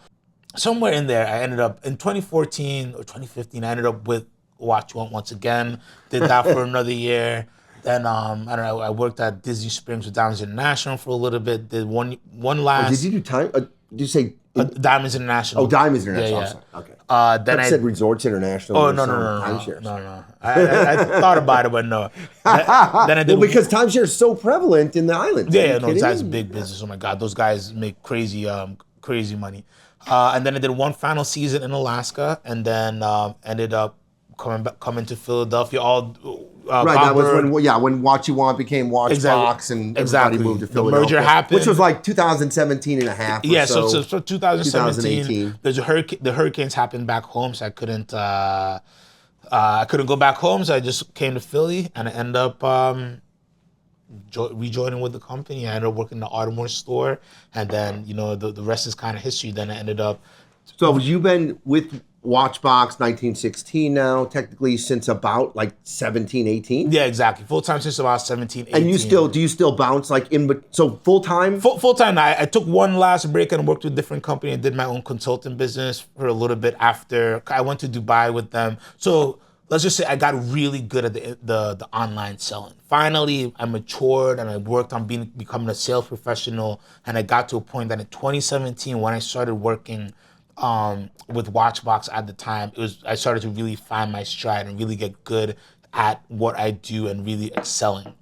Somewhere in there, I ended up in 2014 or 2015. I ended up with Watch One once again. Did that for another year. Then I don't know. I worked at Disney Springs with Diamonds International for a little bit. Did one last. Did you do time? Did you say Diamonds International? Oh, Diamonds International. Yeah. Okay. Then I said Resorts International. Oh no. Timeshares. No. I thought about it, but no. Then I did. Well, because timeshare is so prevalent in the islands. Yeah, no, that's a big business. Oh my God, those guys make crazy money. And then I did one final season in Alaska, and then ended up coming to Philadelphia. Right, that was when What You Want became Watchbox, and everybody moved to Philadelphia. The merger happened, which was like 2017 and a half. Yeah, so 2017. There's the hurricanes happened back home, so I couldn't go back home. So I just came to Philly, and I ended up rejoining with the company. I ended up working in the automotive store, and then the rest is kind of history. Then I ended up. So you've been with Watchbox 1916 now, technically since about like 17, 18? Yeah, exactly. Full time since about 17, 18. And do you still bounce like so full time? Full time. I took one last break and worked with a different company and did my own consulting business for a little bit after. I went to Dubai with them. So let's just say I got really good at the online selling. Finally, I matured and I worked on becoming a sales professional, and I got to a point that in 2017 when I started working with Watchbox at the time, I started to really find my stride and really get good at what I do and really excelling.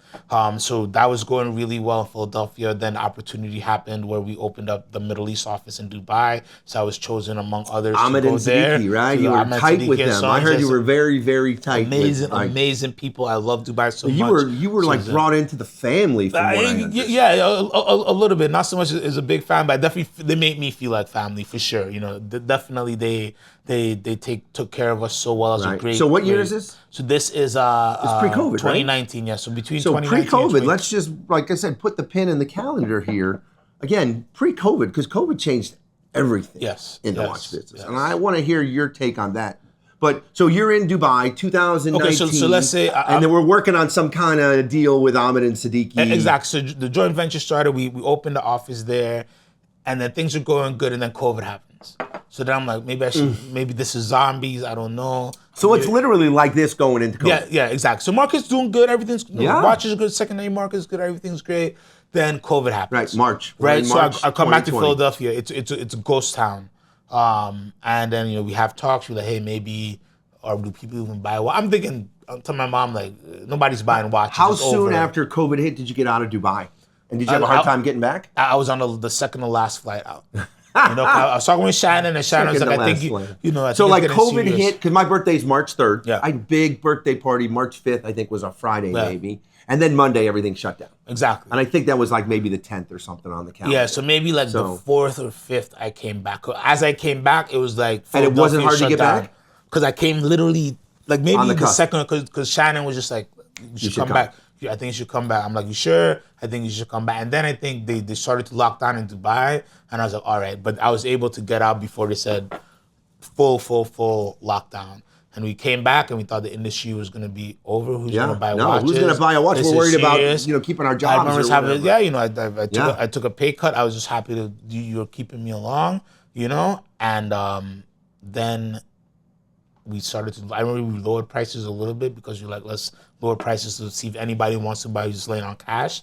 So that was going really well in Philadelphia. Then opportunity happened where we opened up the Middle East office in Dubai. So I was chosen among others Ahmed to go and there. Siddiqui, right? You were tight with them. I heard you were very, very tight. Amazing people. I love Dubai so much. You were like brought into the family from what I understand. Yeah, a little bit. Not so much as a big fan, but definitely they made me feel like family for sure. Definitely they took care of us so well. As a great. So what year is this? So this is it's pre-COVID, 2019. Right? Yeah. So between so 2019 pre-COVID, let's just, like I said, put the pin in the calendar here. Again, pre-COVID, because COVID changed everything in the watch business. Yes. And I want to hear your take on that. But so you're in Dubai, 2019. Okay, so let's say, and then we're working on some kind of deal with Ahmed and Siddiqui. Exactly. So the joint venture started. We opened the office there, and then things are going good, and then COVID happens. So then I'm like, maybe this is zombies. I don't know. So it's literally like this going into COVID. Yeah, exactly. So market's doing good. Everything's watches are good. Secondary market's good. Everything's great. Then COVID happens. Right, March. Right. So I come back to Philadelphia. It's a ghost town. And then we have talks. We're like, hey, maybe, or do people even buy? Well, I'm thinking. I'm telling my mom like nobody's buying watches. How soon after COVID hit did you get out of Dubai? And did you have a hard time getting back? I was on the second to last flight out. I was talking with Shannon, and Shannon was like, I think so like COVID hit, because my birthday's March 3rd. Yeah. I had a big birthday party. March 5th, I think, was a Friday maybe. And then Monday, everything shut down. Exactly. And I think that was like maybe the 10th or something on the calendar. Yeah, so maybe like the 4th or 5th I came back. As I came back, it was like and it wasn't hard to get back? Because I came literally, like maybe the second, because Shannon was just like, you should come back. I think you should come back. I'm like, you sure? I think you should come back. And then I think they started to lock down in Dubai, and I was like, all right. But I was able to get out before they said full lockdown. And we came back, and we thought the industry was going to be over. Who's going to buy watches? Who's going to buy a watch? We're worried about keeping our jobs. I took a pay cut. I was just happy that you were keeping me along, And then we started to. I remember we lowered prices a little bit because you're like, let's lower prices to see if anybody wants to buy who's laying on cash.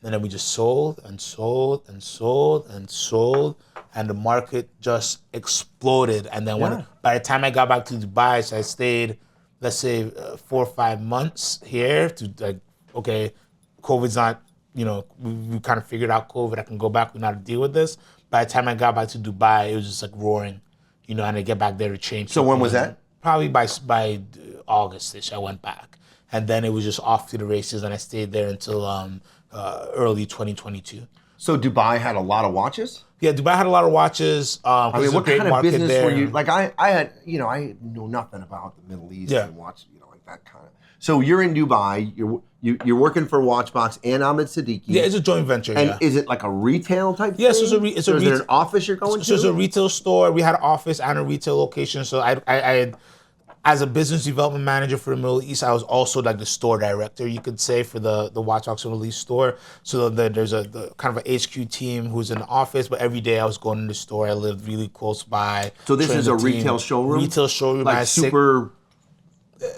And then we just sold and sold and sold and sold, and the market just exploded. And then by the time I got back to Dubai, so I stayed, let's say, 4 or 5 months here to like, okay, COVID's not, we kind of figured out COVID. I can go back. We know how to deal with this. By the time I got back to Dubai, it was just like roaring, and I get back there to change. So when was that? Probably by August-ish, I went back. And then it was just off to the races, and I stayed there until early 2022. So Dubai had a lot of watches? Yeah, Dubai had a lot of watches. I mean, what kind of business there. were you? Like I had, I know nothing about the Middle East and watch, like that kind of. So you're in Dubai. You're working for Watchbox and Ahmed Siddiqui. Yeah, it's a joint venture. And is it like a retail type thing? Yes, it's a is there an office you're going to? So it's a retail store. We had an office and a retail location. So I had, as a business development manager for the Middle East, I was also like the store director, you could say, for the Watchbox Middle East store. So there's a kind of an HQ team who's in the office, but every day I was going to the store. I lived really close by. So this is a retail showroom? Retail showroom. Like super,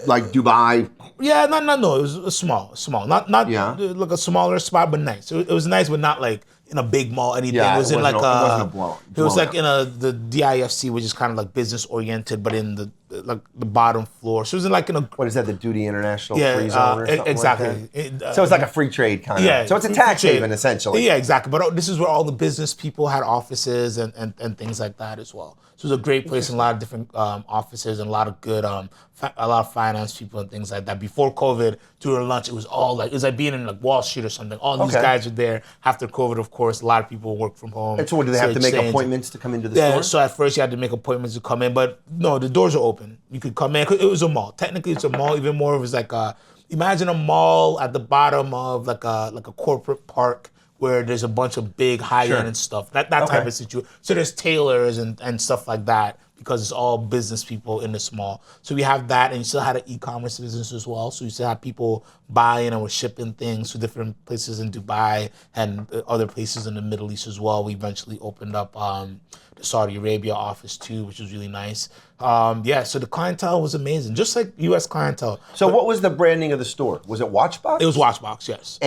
like Dubai Yeah, no. It was small, not like a smaller spot, but nice. It was nice, but not like in a big mall. Anything. Yeah, it was in like it wasn't a blow. It was like in the DIFC, which is kind of like business oriented, but in the bottom floor. So it was in like in a what is that? The Duty International Free Zone or something exactly. Like that? So it's like a free trade kind of. Yeah. So it's a tax haven essentially. Yeah, exactly. But this is where all the business people had offices and things like that as well. So it was a great place and a lot of different offices and a lot of good a lot of finance people and things like that. Before COVID, during lunch, it was like being in like Wall Street or something. All these guys were there. After COVID, of course, a lot of people work from home. And so do they have to make appointments to come into the store? Yeah, so at first you had to make appointments to come in, but no, the doors are open. You could come in. It was a mall. Technically, it's a mall. Even more, it was like imagine a mall at the bottom of like a corporate park where there's a bunch of big high-end and stuff. That type of situation. So there's tailors and stuff like that, because it's all business people in this mall. So we have that, and you still had an e-commerce business as well. So you still have people buying and we're shipping things to different places in Dubai and other places in the Middle East as well. We eventually opened up the Saudi Arabia office too, which was really nice. So the clientele was amazing, just like U.S. clientele. So what was the branding of the store? Was it Watchbox? It was Watchbox, yes.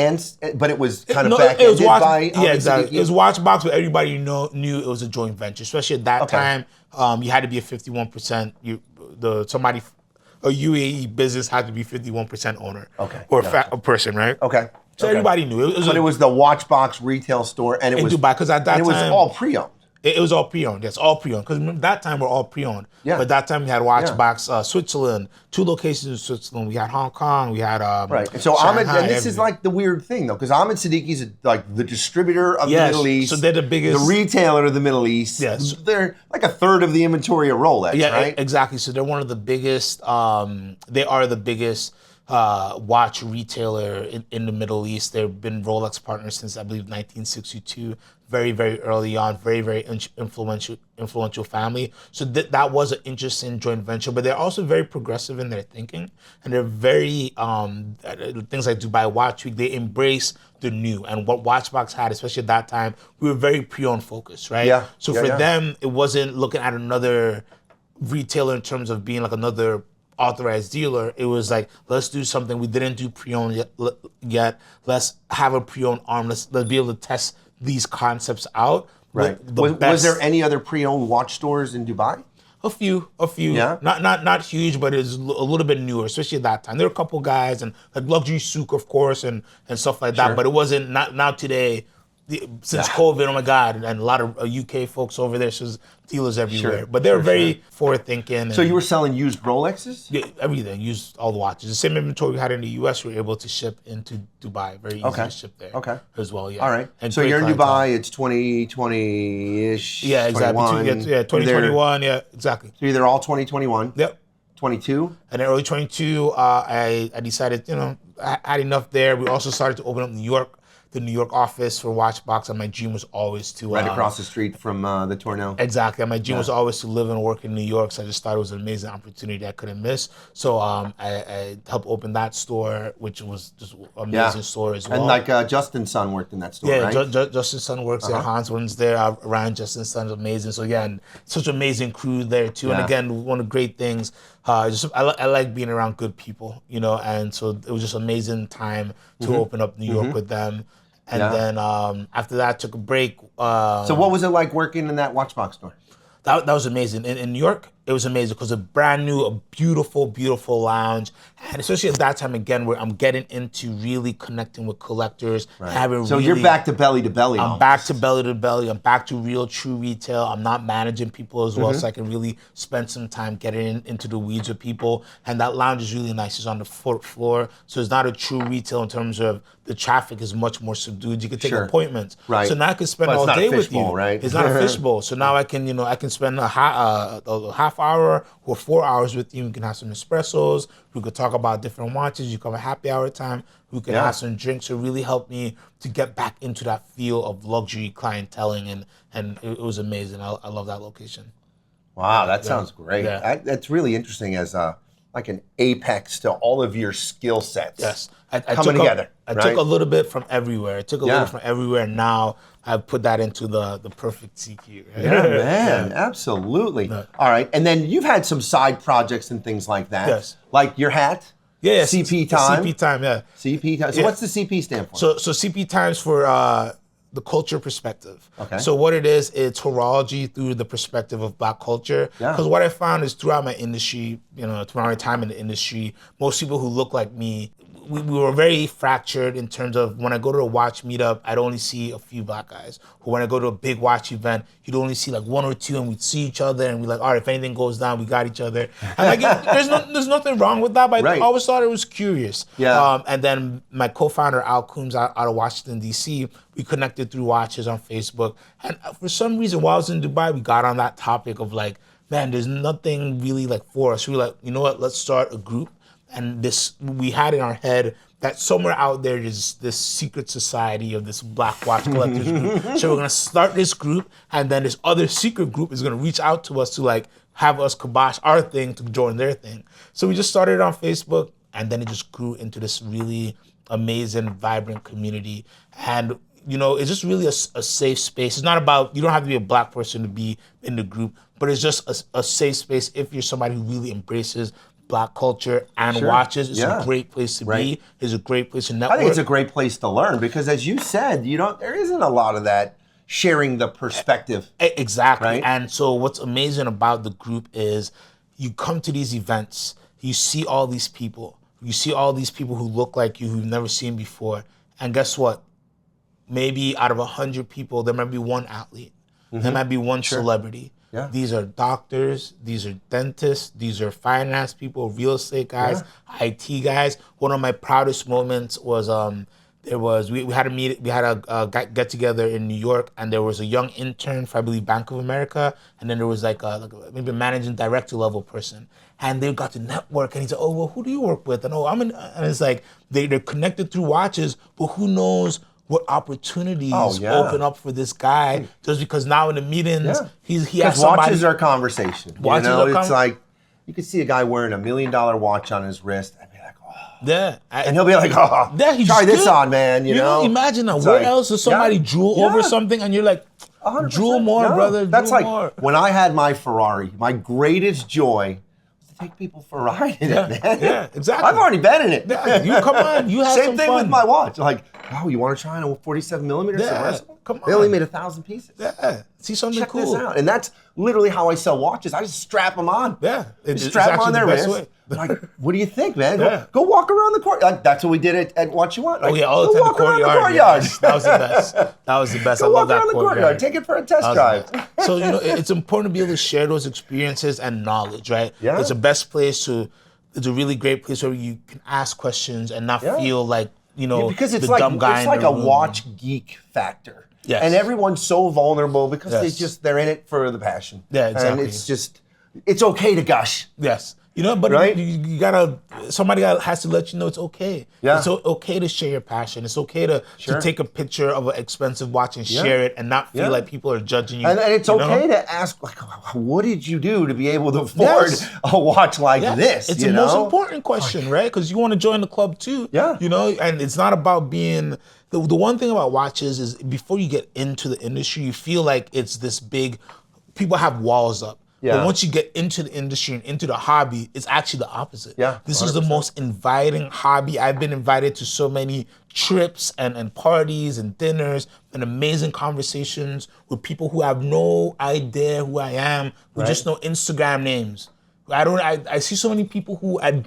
But it was kind of back-ended by... Yeah, exactly. It was Watchbox, but everybody knew it was a joint venture, especially at that time. You had to be a 51%. A UAE business had to be 51% owner. Or a person, right? So everybody knew it. It was the Watchbox retail store, and it was Dubai, because at that time it was all pre-owned. It was all pre-owned. Yes, all pre-owned. Because remember, that time we're all pre-owned. Yeah. But that time we had Watchbox Switzerland, 2 locations in Switzerland. We had Hong Kong. We had right. And so Shanghai, Ahmed, and this is like the weird thing though, because Ahmed Siddiqui's like the distributor of the Middle East. So they're the biggest, the retailer of the Middle East. Yes. They're like a third of the inventory of Rolex. Yeah, right? Exactly. So they're one of the biggest. They are the biggest watch retailer in the Middle East. They've been Rolex partners since I believe 1962. Very, very early on, very, very influential family. So that was an interesting joint venture, but they're also very progressive in their thinking, and they're very things like Dubai Watch Week. They embrace the new, and what Watchbox had, especially at that time, we were very pre-owned focused, right? Yeah. So for them, it wasn't looking at another retailer in terms of being like another authorized dealer. It was like, let's do something we didn't do pre-owned yet. Let's have a pre-owned arm. Let's be able to test these concepts out. Right. Was there any other pre-owned watch stores in Dubai? A few. Yeah. Not huge, but it's a little bit newer, especially at that time. There were a couple guys and like Luxury Souk, of course, and stuff like that. But it wasn't not today. Since COVID, oh my God, and a lot of UK folks over there, so there's dealers everywhere. But they're very forward-thinking. So you were selling used Rolexes? Yeah, everything, used all the watches. The same inventory we had in the US, we were able to ship into Dubai. Very easy to ship there as well, All right. And so you're in Dubai, it's 2020-ish, Yeah, exactly. 2021, yeah, exactly. So they're all 2021? Yep. 22? And in early 22, I decided, I had enough there. We also started to open up the New York office for Watchbox, and my dream was always to right across the street from the Tornell. Exactly, and my dream was always to live and work in New York. So I just thought it was an amazing opportunity I couldn't miss. So I helped open that store, which was just an amazing store as well. And like Justin's son worked in that store, right? Yeah, Justin's son works there. Hans runs there. Ryan, Justin's son's amazing. So again, such an amazing crew there too. And again, one of the great things. I like being around good people, and so it was just an amazing time to open up New York with them. And then after that, I took a break. So what was it like working in that Watchbox store? That was amazing. In New York, it was amazing because a brand new, a beautiful, beautiful lounge. And especially at that time, again, where I'm getting into really connecting with collectors. So you're back to belly to belly. I'm back to belly to belly. I'm back to real, true retail. I'm not managing people as well, so I can really spend some time getting into the weeds with people. And that lounge is really nice. It's on the fourth floor. So it's not a true retail in terms of the traffic is much more subdued. You can take appointments. Right. So now I can spend all day with you. Right? It's not a fishbowl. So now I can, I can spend a half hour or 4 hours with you. We can have some espressos. We could talk about different watches. You come at happy hour time. We can have some drinks. It really helped me to get back into that feel of luxury clienteling, and it was amazing. I love that location. Wow, that sounds great. Yeah. That's really interesting as like an apex to all of your skill sets. Yes. Coming together. I took a little bit from everywhere. And now I've put that into the perfect C'Q. Right? Yeah, man, absolutely. All right, and then you've had some side projects and things like that. Yes. Like your hat. Yeah, CP time. CP time, yeah. CP time. So what's the CP stand for? So CP times for the culture perspective. Okay. So what it is, it's horology through the perspective of Black culture. Because what I found is throughout my industry, throughout my time in the industry, most people who look like me, we were very fractured in terms of when I go to a watch meetup, I'd only see a few Black guys. Or when I go to a big watch event, you'd only see like one or two, and we'd see each other, and we're like, all right, if anything goes down, we got each other. And like, there's nothing wrong with that, but I always thought it was curious. Yeah. And then my co-founder Al Coombs out of Washington D.C., we connected through watches on Facebook, and for some reason, while I was in Dubai, we got on that topic of like, man, there's nothing really like for us. We were like, you know what? Let's start a group. And we had in our head that somewhere out there is this secret society of this Black watch collectors group. So we're gonna start this group, and then this other secret group is gonna reach out to us to like have us kibosh our thing to join their thing. So we just started it on Facebook, and then it just grew into this really amazing, vibrant community. And it's just really a safe space. It's not about, you don't have to be a Black person to be in the group, but it's just a safe space if you're somebody who really embraces Black culture and watches. It's a great place to be. It's a great place to network. I think it's a great place to learn because, as you said, there isn't a lot of that sharing the perspective. Exactly. Right? And so what's amazing about the group is you come to these events, you see all these people. You see all these people who look like you, who've never seen before. And guess what? Maybe out of 100 people, there might be one athlete. There might be one celebrity. Yeah. These are doctors, these are dentists, these are finance people, real estate guys, IT guys. One of my proudest moments was we had a get together in New York, and there was a young intern for, I believe, Bank of America, and then there was maybe a managing director level person, and they got to network, and he's like, oh, well, who do you work with? And and it's like they're connected through watches, but who knows what opportunities open up for this guy just because now in the meetings he has somebody. Watches are conversation. It's like you could see a guy wearing $1 million watch on his wrist and be like, oh. And he'll be like, oh, try this on, man. You know? Imagine that. Where else does somebody drool over something and you're like, 100%. Drool more, brother. That's drool like more. When I had my Ferrari, my greatest joy was to take people for a ride in it, man. Yeah, exactly. I've already been in it. Yeah, you come on, you have some fun. Same thing with my watch. Like, oh, you want to try on a 47 millimeter? Come on. They only made 1,000 pieces. Yeah, see something Check cool. this out. And that's literally how I sell watches. I just strap them on. Yeah, just strap them on their wrist. Like, what do you think, man? Go walk around the court. Like, that's what we did at What You Want. Like, all the time, the courtyard. Yes, that was the best. That was the best. Go I love walk that around the courtyard. Take it for a test drive. So, it's important to be able to share those experiences and knowledge, right? Yeah. It's the best place it's a really great place where you can ask questions and not feel like, because it's the like, dumb guy it's like in the a room. watch geek factor. Yes. And everyone's so vulnerable because they're in it for the passion. Yeah, exactly. And it's okay to gush. Yes. But right? you somebody has to let you know it's okay. Yeah. It's okay to share your passion. It's okay to take a picture of an expensive watch and share it and not feel like people are judging you. And it's okay to ask, like, what did you do to be able to afford a watch like this? It's the most important question, right? Because you want to join the club too. Yeah. And it's not about being... The one thing about watches is before you get into the industry, you feel like it's this big... People have walls up. Yeah. But once you get into the industry and into the hobby, it's actually the opposite. Yeah, this is the most inviting hobby. I've been invited to so many trips and parties and dinners and amazing conversations with people who have no idea who I am, who just know Instagram names. I see so many people who I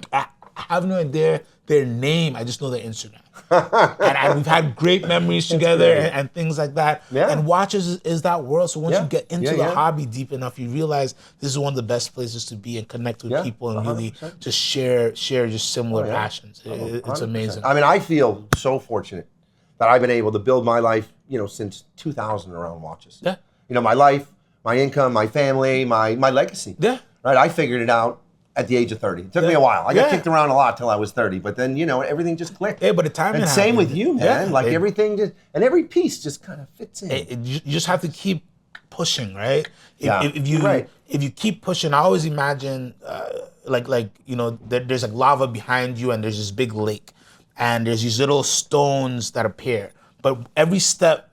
have no idea their name. I just know their Instagram. and we've had great memories together and things like that. Yeah. And watches is that world. So once you get into the hobby deep enough, you realize this is one of the best places to be and connect with people and 100%. Really just share just similar passions. It's amazing. I mean, I feel so fortunate that I've been able to build my life, since 2000 around watches. Yeah. My life, my income, my family, my legacy. Yeah. Right. I figured it out at the age of 30. It took me a while. I got kicked around a lot till I was 30, but then, everything just clicked. Yeah, but the timing And same with you, man. Everything just, and every piece just kind of fits in. You just have to keep pushing, right? If you keep pushing, I always imagine, there's like lava behind you and there's this big lake and there's these little stones that appear. But every step,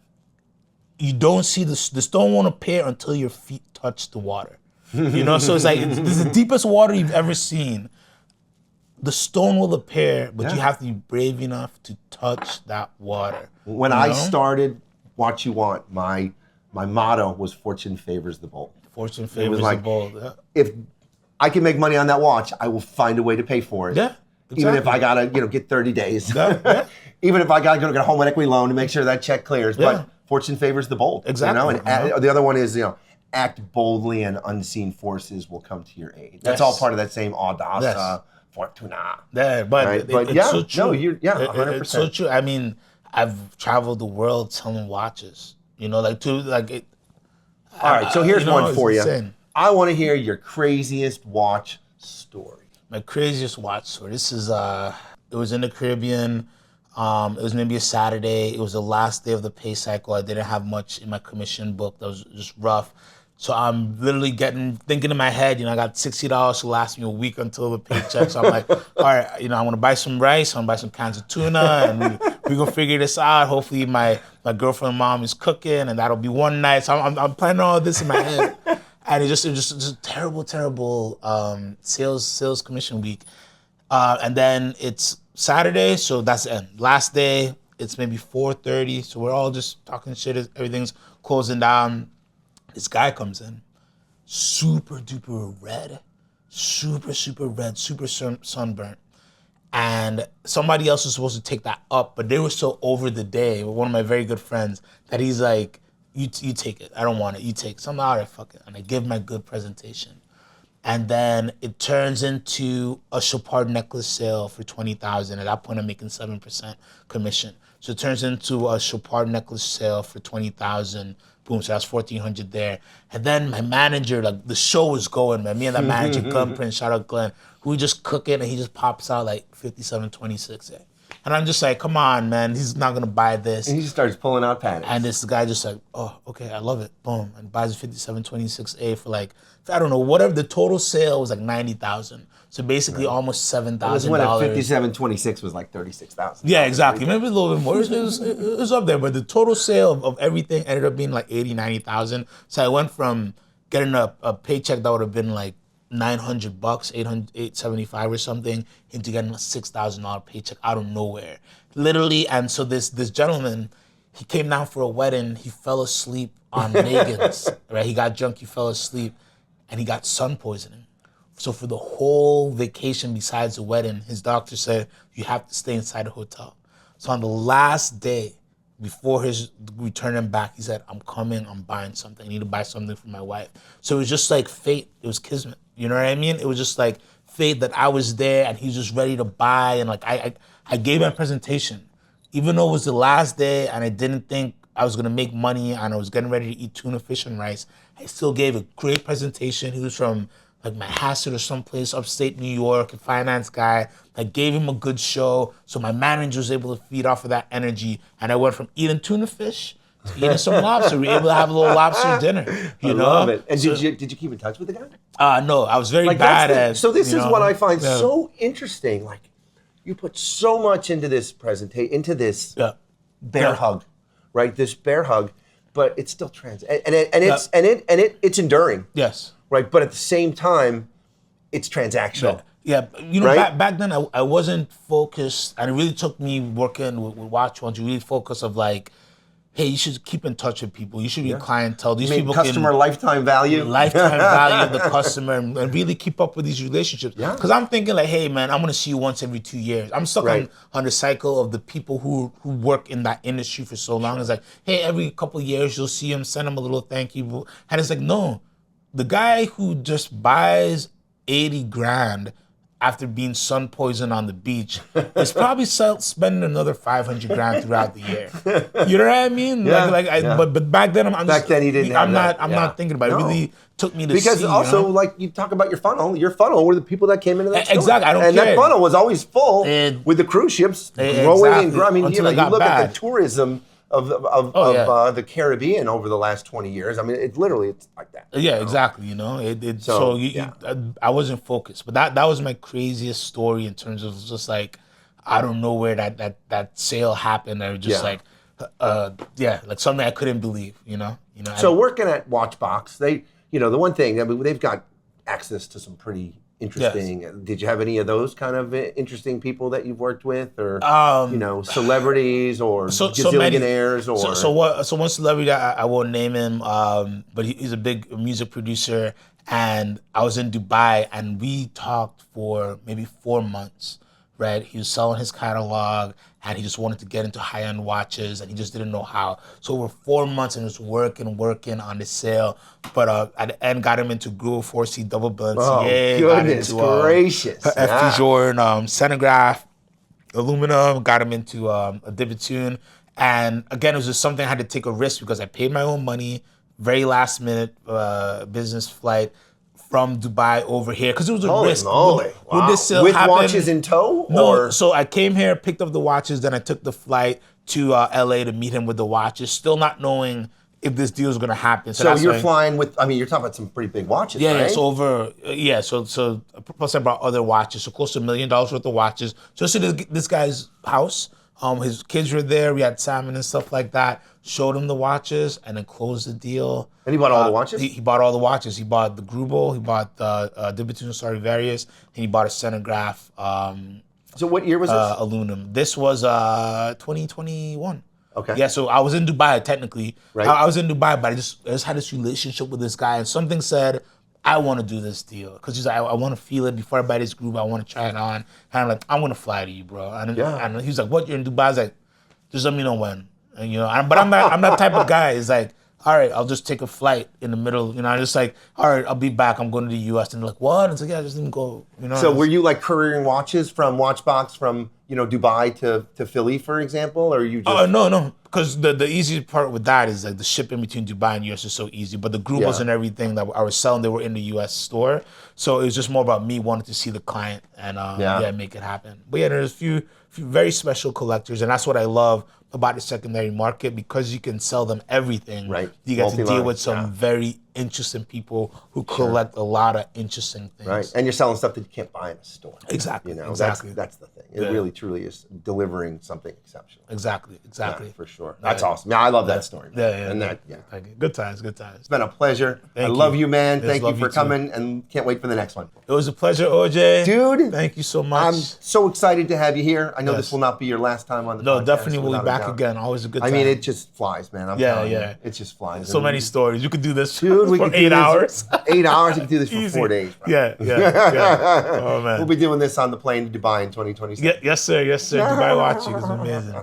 you don't see the stone won't appear until your feet touch the water. So it's like, this is the deepest water you've ever seen. the stone will appear, but you have to be brave enough to touch that water. When I started What You Want, my motto was fortune favors the bold. Fortune favors the bold. Yeah. If I can make money on that watch, I will find a way to pay for it. Yeah. Exactly. Even if I gotta, get 30 days. Yeah. Even if I gotta go get a home equity loan to make sure that check clears. Yeah. But fortune favors the bold. Exactly. And the other one is, act boldly and unseen forces will come to your aid. That's all part of that same audacia, fortuna. Yeah, but, right? it's so true. No, 100%. It's so true. I mean, I've traveled the world selling watches. All right, so here's one for you. Insane. I want to hear your craziest watch story. My craziest watch story. This is it was in the Caribbean. It was maybe a Saturday. It was the last day of the pay cycle. I didn't have much in my commission book. That was just rough. So I'm literally thinking in my head, I got $60 to last me a week until the paycheck. So I'm like, all right, I want to buy some rice. I want to buy some cans of tuna, and we're going to figure this out. Hopefully my girlfriend mom is cooking, and that'll be one night. So I'm planning all this in my head. And it was just terrible sales commission week. And then it's Saturday, so that's the end. Last day, it's maybe 4:30, so we're all just talking shit. Everything's closing down. This guy comes in, super duper red, super sunburnt. And somebody else was supposed to take that up, but they were so over the day with one of my very good friends that he's like, you take it. I don't want it. You take it. So I'm like, all right, fuck it. And I give my good presentation. And then it turns into a Chopard necklace sale for $20,000. At that point, I'm making 7% commission. So it turns into a Chopard necklace sale for $20,000. Boom, so that's $1,400 there. And then my manager, the show was going, man. Me and that manager, Glenn Prince, shout out Glenn, we just cook it and he just pops out like 57.26. And I'm just like, come on, man, he's not gonna buy this. And he just starts pulling out patterns. And this guy just like, oh, okay, I love it. Boom, and buys a 57.26A for like, I don't know, whatever. The total sale was like $90,000. So basically almost $7,000. It was when a 57.26 was like $36,000. Yeah, exactly. Maybe a little bit more. It was up there, but the total sale of everything ended up being like $80,000-$90,000. So I went from getting a paycheck that would have been like $900, $875 or something, into getting a $6,000 paycheck out of nowhere, literally. And so this gentleman, he came down for a wedding. He fell asleep on Megan's. Right? He got drunk. He fell asleep, and he got sun poisoning. So for the whole vacation besides the wedding, his doctor said, you have to stay inside the hotel. So on the last day, before his returning back, he said, I'm coming, I'm buying something. I need to buy something for my wife. So it was just like fate. It was kismet. You know what I mean? It was just like fate that I was there and he was just ready to buy. And like I gave my presentation. Even though it was the last day and I didn't think I was gonna make money and I was getting ready to eat tuna, fish, and rice, I still gave a great presentation. He was from like Manhasset or someplace upstate New York, a finance guy. I gave him a good show, so my manager was able to feed off of that energy, and I went from eating tuna fish to eating some lobster. We were able to have a little lobster dinner. I love it. And so, did you keep in touch with the guy? No, I was very bad at. So this is what I find so interesting. Like, you put so much into this presentation, into this bear hug, right? This bear hug, but it's still it's enduring. Yes. Right, but at the same time, it's transactional. Yeah, right? back then I wasn't focused, and it really took me working with Watch One to really focus of like, hey, you should keep in touch with people. You should be clientele. These people customer lifetime value. Lifetime value of the customer, and really keep up with these relationships. Because I'm thinking like, hey man, I'm gonna see you once every 2 years. I'm stuck on the cycle of the people who work in that industry for so long. It's like, hey, every couple of years you'll see them, send them a little thank you. And it's like, no. The guy who just buys 80 grand after being sun poisoned on the beach is probably spending another 500 grand throughout the year. You know what I mean? Yeah, But back then then he didn't. I'm not thinking about it. It really took me to because see, also like you talk about your funnel. Your funnel were the people that came into that store. Exactly. I don't care. And that funnel was always full with the cruise ships growing and growing. I mean, you look at the tourism of the Caribbean over the last 20 years. I mean, it's like that. Yeah, exactly. I wasn't focused, but that was my craziest story in terms of just like, I don't know where that sale happened. I was just like something I couldn't believe. So working at Watchbox, the one thing, I mean, they've got access to some pretty interesting. Yes. Did you have any of those kind of interesting people that you've worked with, or celebrities or gazillionaires? So one celebrity, I won't name him, but he's a big music producer, and I was in Dubai, and we talked for maybe 4 months. Right, he was selling his catalog, and he just wanted to get into high-end watches, and he just didn't know how. So over 4 months, and he was working on the sale. But at the end, got him into Google 4C double Balenciaga. Oh, goodness gracious! FP Jordan, Senograph, aluminum. Got him into a Dibitune, and again, it was just something I had to take a risk because I paid my own money, very last minute business flight from Dubai over here, because it was a risk. Moly. Wow. Would this sale with happen? Watches in tow? No, or? So I came here, picked up the watches, then I took the flight to LA to meet him with the watches, still not knowing if this deal is going to happen. So you're flying with, you're talking about some pretty big watches, right? Yeah, so plus I brought other watches, so close to $1 million worth of watches. Just to this guy's house. His kids were there, we had salmon and stuff like that. Showed him the watches and then closed the deal. And he bought all the watches? He bought all the watches. He bought the Grubel, he bought the Dibitune Stradivarius, and he bought a Senograph. So what year was this? Aluminum. This was 2021. Okay. Yeah, so I was in Dubai technically. Right. I was in Dubai, but I just had this relationship with this guy, and something said, I want to do this deal. Because he's like, I want to feel it before I buy this group. I want to try it on. And I'm like, I'm going to fly to you, bro. And he's like, what, you're in Dubai? I was like, just let me know when. And, but I'm that type of guy. It's like, all right, I'll just take a flight in the middle. I just like, all right, I'll be back. I'm going to the U.S. And they're like, what? It's like, yeah, I just didn't go. So were you like couriering watches from Watchbox from, Dubai to Philly, for example? Or you just... No. Because the easy part with that is like the shipping between Dubai and US is so easy. But the Grubels and everything that I was selling, they were in the US store. So it was just more about me wanting to see the client and make it happen. But yeah, there's a few very special collectors, and that's what I love about the secondary market, because you can sell them everything. Right. You get to deal with some very interesting people who collect a lot of interesting things. Right. And you're selling stuff that you can't buy in a store. Exactly. Exactly. That's the thing. It really truly is delivering something exceptional. Exactly. Yeah, for sure. That's awesome. Yeah, I love that story. Yeah. Good times. It's been a pleasure. Thank I you. love you, man. Yes, Thank you love for you too. coming, and can't wait for the next one. It was a pleasure, OJ. Dude. Thank you so much. I'm so excited to have you here. I know this will not be your last time on the podcast. No, definitely we'll without be a back doubt. again. Always a good time. I mean, it just flies, man. I'm telling you. Yeah. It just flies. So many stories. You could do this Dude, we for could do 8 this- hours. 8 hours? You can do this for Easy. 4 days, bro. Yeah. Oh, man. We'll be doing this on the plane to Dubai in 2026. Yes, sir. Dubai watching is amazing.